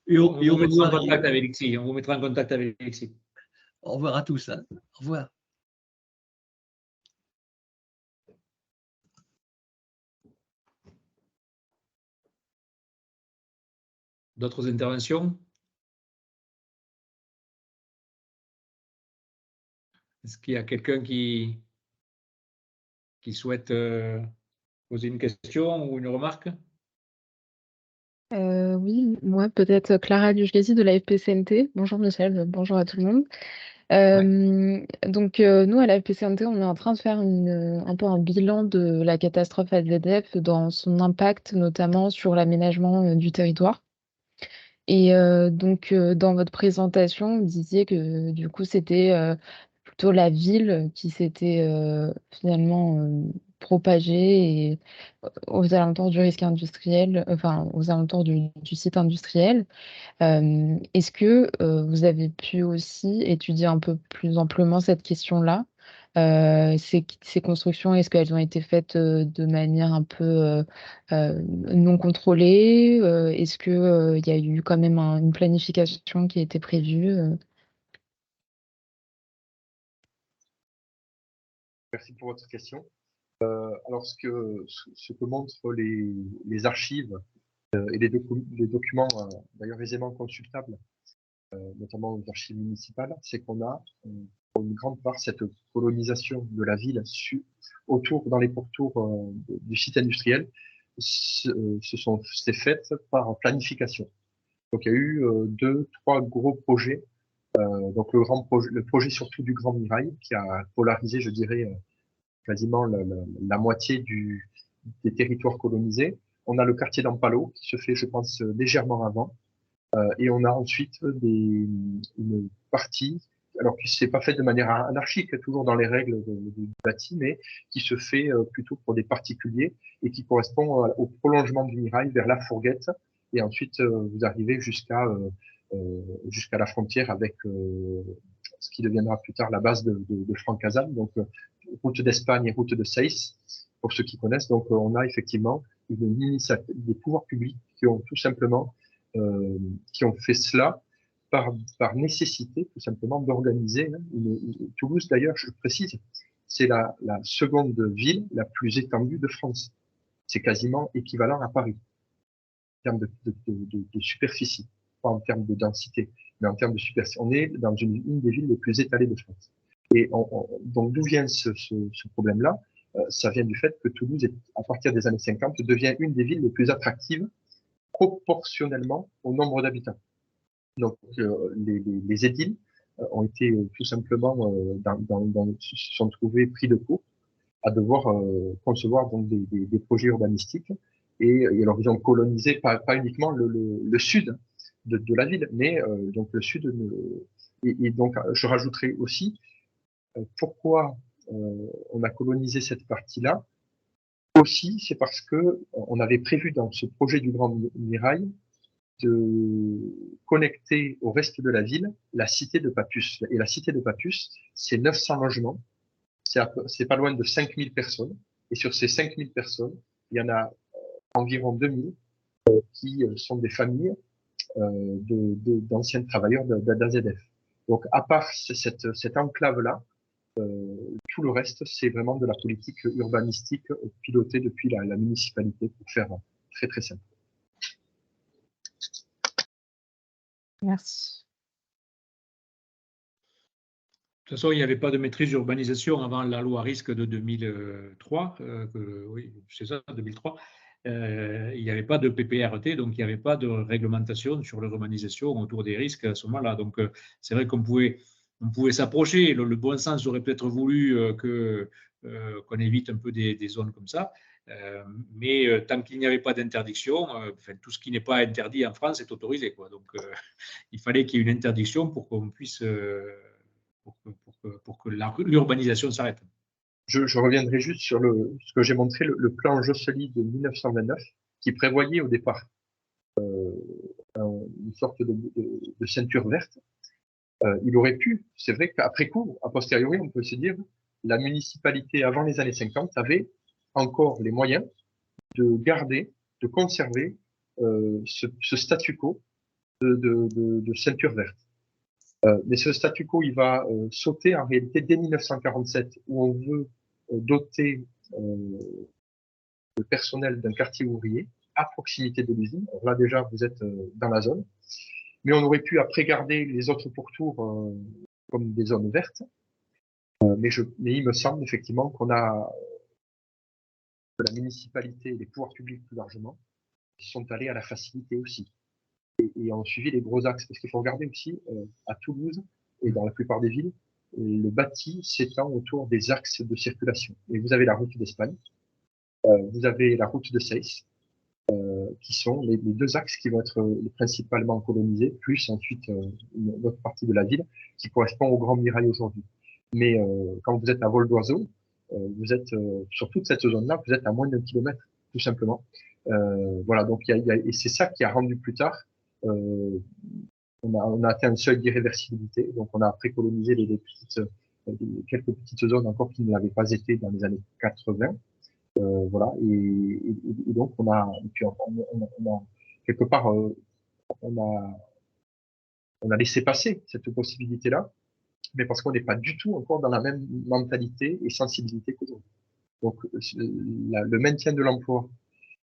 On vous mettra en contact avec l'ICSI. On vous mettra en contact avec l'ICSI. Au revoir à tous. Au revoir. D'autres interventions? Est-ce qu'il y a quelqu'un qui souhaite poser une question ou une remarque? Oui, moi peut-être Clara Duglesi de la FPCNT. Bonjour Michel, bonjour à tout le monde. Donc nous à la FPCNT, on est en train de faire un peu un bilan de la catastrophe AZF dans son impact notamment sur l'aménagement du territoire. Et donc dans votre présentation, vous disiez que du coup c'était plutôt la ville qui s'était finalement propagée et, aux alentours du risque industriel, enfin aux alentours du site industriel. Est-ce que vous avez pu aussi étudier un peu plus amplement cette question-là? Ces constructions, est-ce qu'elles ont été faites de manière un peu non contrôlée? Est-ce qu'il y a eu quand même une planification qui a été prévue? Merci pour votre question. Alors, ce que montrent les archives et les documents, d'ailleurs aisément consultables, notamment aux archives municipales, c'est qu'on a pour une grande part cette colonisation de la ville dans les pourtours du site industriel. C'est fait par planification. Donc il y a eu 2-3 gros projets. Donc le projet surtout du Grand Mirail qui a polarisé, je dirais, quasiment la moitié des territoires colonisés. On a le quartier d'Ampalo qui se fait, je pense, légèrement avant. Et on a ensuite une partie, alors qui ne s'est pas faite de manière anarchique, toujours dans les règles du bâti, mais qui se fait plutôt pour des particuliers et qui correspond au prolongement du Mirail vers la Fourguette. Et ensuite, vous arrivez jusqu'à la frontière avec ce qui deviendra plus tard la base de Francazan, donc route d'Espagne et route de Seix, pour ceux qui connaissent. Donc, on a effectivement des pouvoirs publics qui ont tout simplement qui ont fait cela par nécessité, tout simplement, d'organiser. Toulouse, d'ailleurs, je le précise, c'est la seconde ville la plus étendue de France. C'est quasiment équivalent à Paris en termes de superficie, pas en termes de densité, mais en termes de superficie. On est dans une des villes les plus étalées de France. Et donc, d'où vient ce problème-là? Ça vient du fait que Toulouse, à partir des années 50, devient une des villes les plus attractives proportionnellement au nombre d'habitants. Donc, les édiles ont été tout simplement, se sont trouvés pris de court à devoir concevoir donc des projets urbanistiques et alors ils ont colonisé pas uniquement le sud de la ville, mais donc le sud. Et donc, je rajouterai aussi pourquoi on a colonisé cette partie-là. Aussi, c'est parce que on avait prévu dans ce projet du Grand Mirail de connecter au reste de la ville la cité de Papus. Et la cité de Papus, c'est 900 logements, c'est pas loin de 5000 personnes. Et sur ces 5000 personnes, il y en a environ 2000 qui sont des familles d'anciens travailleurs d'AZF. Donc, à part cette enclave-là, tout le reste, c'est vraiment de la politique urbanistique pilotée depuis la municipalité, pour faire très très simple. Merci. De toute façon, il n'y avait pas de maîtrise d'urbanisation avant la loi risque de 2003. Oui, c'est ça, 2003. Il n'y avait pas de PPRT, donc il n'y avait pas de réglementation sur l'urbanisation autour des risques à ce moment-là. Donc, c'est vrai qu'on pouvait s'approcher. Le bon sens aurait peut-être voulu qu'on évite un peu des zones comme ça. Mais tant qu'il n'y avait pas d'interdiction, tout ce qui n'est pas interdit en France est autorisé, quoi. Donc, il fallait qu'il y ait une interdiction pour qu'on puisse, pour que l'urbanisation s'arrête. Je reviendrai juste sur ce que j'ai montré, le plan Josely de 1929, qui prévoyait au départ une sorte de ceinture verte. Il aurait pu, c'est vrai qu'après coup, a posteriori, on peut se dire, la municipalité avant les années 50 avait encore les moyens de garder, de conserver ce statu quo de ceinture verte. Mais ce statu quo, il va sauter en réalité dès 1947, où on veut doter le personnel d'un quartier ouvrier à proximité de l'usine. Là déjà, vous êtes dans la zone. Mais on aurait pu après garder les autres pourtours comme des zones vertes. Mais il me semble effectivement qu'on a la municipalité et les pouvoirs publics plus largement sont allés à la facilité aussi. Et ont suivi les gros axes. Parce qu'il faut regarder aussi, à Toulouse et dans la plupart des villes, le bâti s'étend autour des axes de circulation. Et vous avez la route d'Espagne, vous avez la route de Seyss, qui sont les deux axes qui vont être principalement colonisés, plus ensuite une autre partie de la ville qui correspond au Grand Mirail aujourd'hui. Mais quand vous êtes à vol d'oiseau, vous êtes sur toute cette zone-là, vous êtes à moins d'1 kilomètre, tout simplement. Voilà, donc et c'est ça qui a rendu plus tard on a atteint un seuil d'irréversibilité, donc on a après colonisé quelques petites zones encore qui ne l'avaient pas été dans les années 80. Voilà, et donc on a quelque part on a laissé passer cette possibilité-là, mais parce qu'on n'est pas du tout encore dans la même mentalité et sensibilité qu'aujourd'hui. Donc le maintien de l'emploi,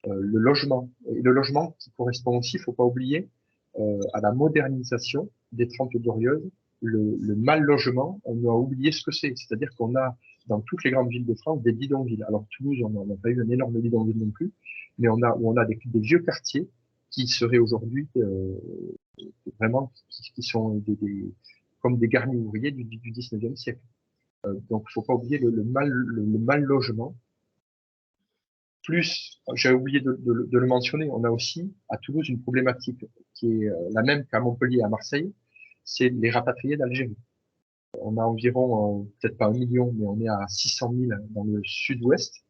le logement qui correspond aussi, il faut pas oublier, à la modernisation des 30 Glorieuses, le mal logement, on a oublié ce que c'est. C'est-à-dire qu'on a dans toutes les grandes villes de France des bidonvilles. Alors Toulouse, on n'a pas eu un énorme bidonville non plus, mais on a des vieux quartiers qui seraient aujourd'hui vraiment qui sont comme des garnis ouvriers du 19e siècle. Donc il faut pas oublier le mal logement. Plus, j'ai oublié de le mentionner, on a aussi à Toulouse une problématique qui est la même qu'à Montpellier et à Marseille, c'est les rapatriés d'Algérie. On a environ, peut-être pas 1 million, mais on est à 600 000 dans le sud-ouest,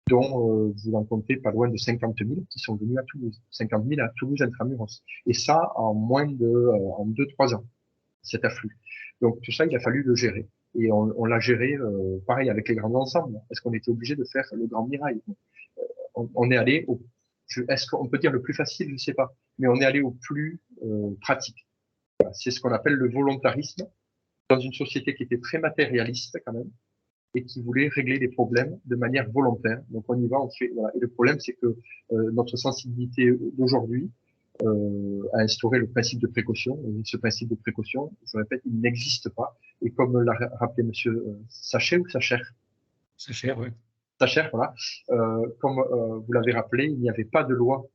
dont vous en comptez pas loin de 50 000 qui sont venus à Toulouse. 50 000 à Toulouse intramuros. Et ça en moins en 2-3 ans, cet afflux. Donc tout ça, il a fallu le gérer. Et on l'a géré, pareil, avec les grands ensembles. Est-ce qu'on était obligé de faire le Grand Mirail? On est allé est-ce qu'on peut dire le plus facile? Je sais pas. mais on est allé au plus pratique. Voilà, c'est ce qu'on appelle le volontarisme dans une société qui était très matérialiste quand même et qui voulait régler les problèmes de manière volontaire. Donc on y va, on fait. Voilà. Et le problème, c'est que notre sensibilité d'aujourd'hui a instauré le principe de précaution. Et ce principe de précaution, je répète, il n'existe pas. Et comme l'a rappelé Monsieur Sachet ou Sacher, Sacher, oui. Sacher, voilà. Comme vous l'avez rappelé, il n'y avait pas de loi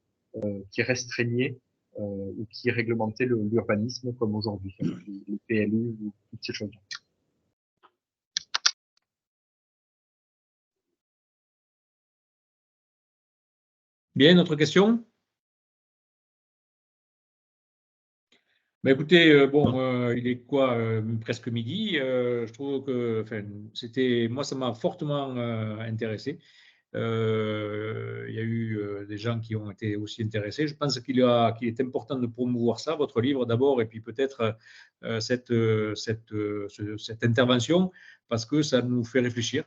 qui restreignait ou qui réglementait l'urbanisme comme aujourd'hui, les PLU ou toutes ces choses-là. Bien, autre question? Ben écoutez, il est quoi, presque midi. Je trouve que, moi, ça m'a fortement intéressé. Il y a eu des gens qui ont été aussi intéressés. Je pense qu'il est important de promouvoir ça, votre livre d'abord, et puis peut-être cette intervention, parce que ça nous fait réfléchir.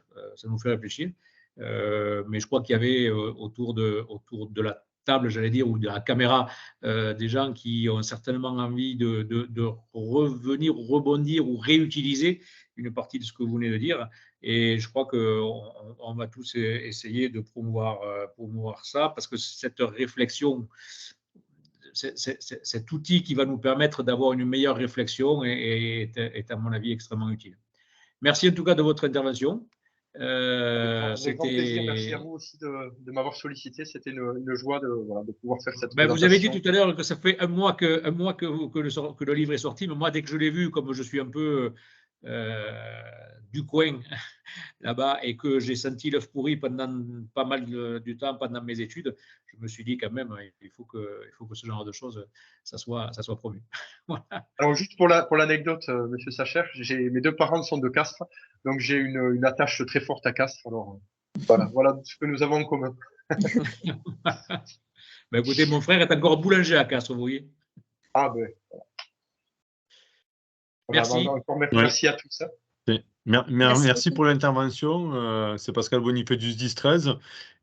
Mais je crois qu'il y avait autour de la table, j'allais dire, ou de la caméra, des gens qui ont certainement envie de revenir, rebondir ou réutiliser une partie de ce que vous venez de dire. Et je crois qu'on va tous essayer de promouvoir ça, parce que cette réflexion, cet outil qui va nous permettre d'avoir une meilleure réflexion est, à mon avis, extrêmement utile. Merci en tout cas de votre intervention. Avec grand plaisir. Merci à vous aussi de m'avoir sollicité. C'était une joie de pouvoir faire cette présentation. Vous avez dit tout à l'heure que ça fait un mois que le livre est sorti, mais moi, dès que je l'ai vu, comme je suis un peu du coin là-bas et que j'ai senti l'œuf pourri pendant pas mal du temps pendant mes études, je me suis dit quand même, il faut que ce genre de choses, ça soit promu. Voilà. Alors juste pour l'anecdote, Monsieur Sacher, mes deux parents sont de Castres, donc j'ai une attache très forte à Castres. Alors voilà ce que nous avons en commun. Écoutez, mon frère est encore boulanger à Castres, vous voyez. Ah ben. Merci. Encore merci à tous. Merci pour l'intervention. C'est Pascal Bonifay du 10-13.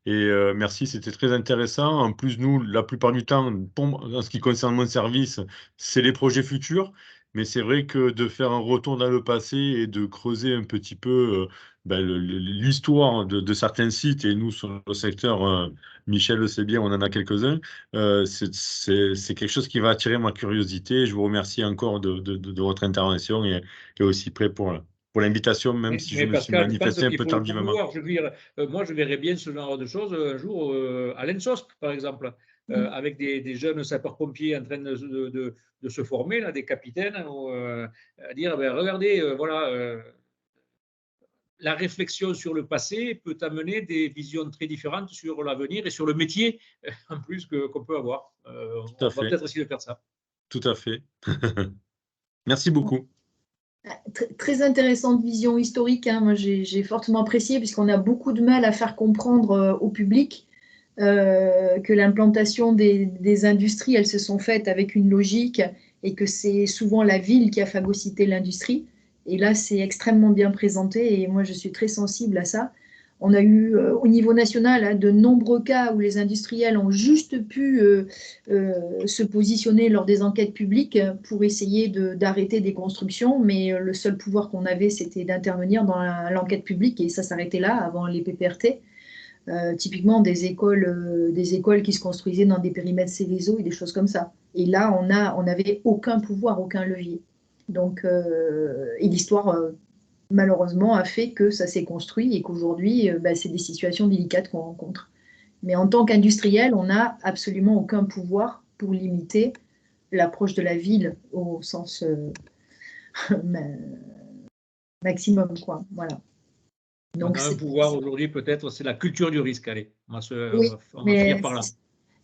Et merci, c'était très intéressant. En plus, nous, la plupart du temps, en ce qui concerne mon service, c'est les projets futurs. Mais c'est vrai que de faire un retour dans le passé et de creuser un petit peu l'histoire de certains sites, et nous, sur le secteur, Michel le sait bien, on en a quelques-uns, c'est quelque chose qui va attirer ma curiosité. Je vous remercie encore de votre intervention et aussi prêt pour l'invitation, même si je me suis manifesté un peu tardivement. Moi, je verrais bien ce genre de choses un jour à l'ENSOSP, par exemple, avec des jeunes sapeurs-pompiers en train de se former, là, des capitaines, à dire, regardez, la réflexion sur le passé peut amener des visions très différentes sur l'avenir et sur le métier, en plus, qu'on peut avoir. On va peut-être essayer de faire ça. Tout à fait. Merci beaucoup. Très intéressante vision historique. Moi, j'ai fortement apprécié, puisqu'on a beaucoup de mal à faire comprendre au public que l'implantation des industries, elles se sont faites avec une logique et que c'est souvent la ville qui a phagocyté l'industrie. Et là, c'est extrêmement bien présenté et moi, je suis très sensible à ça. On a eu au niveau national de nombreux cas où les industriels ont juste pu se positionner lors des enquêtes publiques pour essayer d'arrêter des constructions, mais le seul pouvoir qu'on avait, c'était d'intervenir dans l'enquête publique et ça s'arrêtait là avant les PPRT. Typiquement des écoles qui se construisaient dans des périmètres Céveso et des choses comme ça. Et là, on n'avait aucun pouvoir, aucun levier. Donc, et l'histoire malheureusement a fait que ça s'est construit et qu'aujourd'hui, c'est des situations délicates qu'on rencontre. Mais en tant qu'industriel, on n'a absolument aucun pouvoir pour limiter l'approche de la ville au sens maximum, quoi. Voilà. Donc, on a un pouvoir aujourd'hui, peut-être, c'est la culture du risque. Allez, on va finir par là.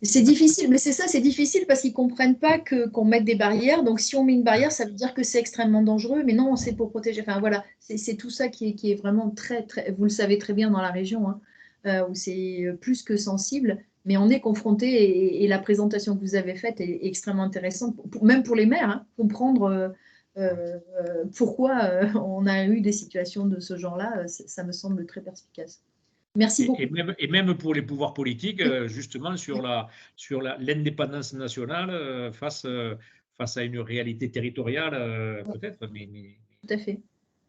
C'est difficile, mais c'est ça, c'est difficile parce qu'ils ne comprennent pas qu'on mette des barrières. Donc, si on met une barrière, ça veut dire que c'est extrêmement dangereux, mais non, c'est pour protéger. Enfin, voilà, c'est tout ça qui est vraiment très, vous le savez très bien dans la région, où c'est plus que sensible, mais on est confronté et la présentation que vous avez faite est extrêmement intéressante, même pour les maires, comprendre pourquoi on a eu des situations de ce genre-là, ça me semble très perspicace. Merci beaucoup. Et même pour les pouvoirs politiques, justement, sur l'indépendance nationale face à une réalité territoriale, peut-être. Tout à fait.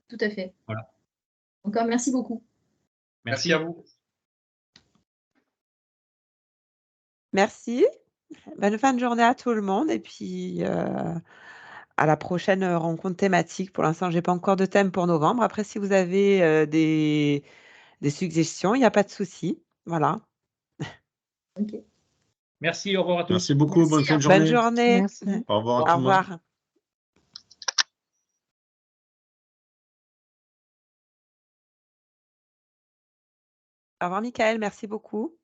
Tout à fait. Voilà. Encore merci beaucoup. Merci à vous. Merci. Bonne fin de journée à tout le monde et puis à la prochaine rencontre thématique. Pour l'instant, je n'ai pas encore de thème pour novembre. Après, si vous avez des suggestions, il n'y a pas de souci. Voilà. Ok. Merci, au revoir à tous. Merci beaucoup, bonne fin de Bonne journée. journée. Merci. Au revoir à Au tout le monde. revoir. Au revoir, Michael. Merci beaucoup.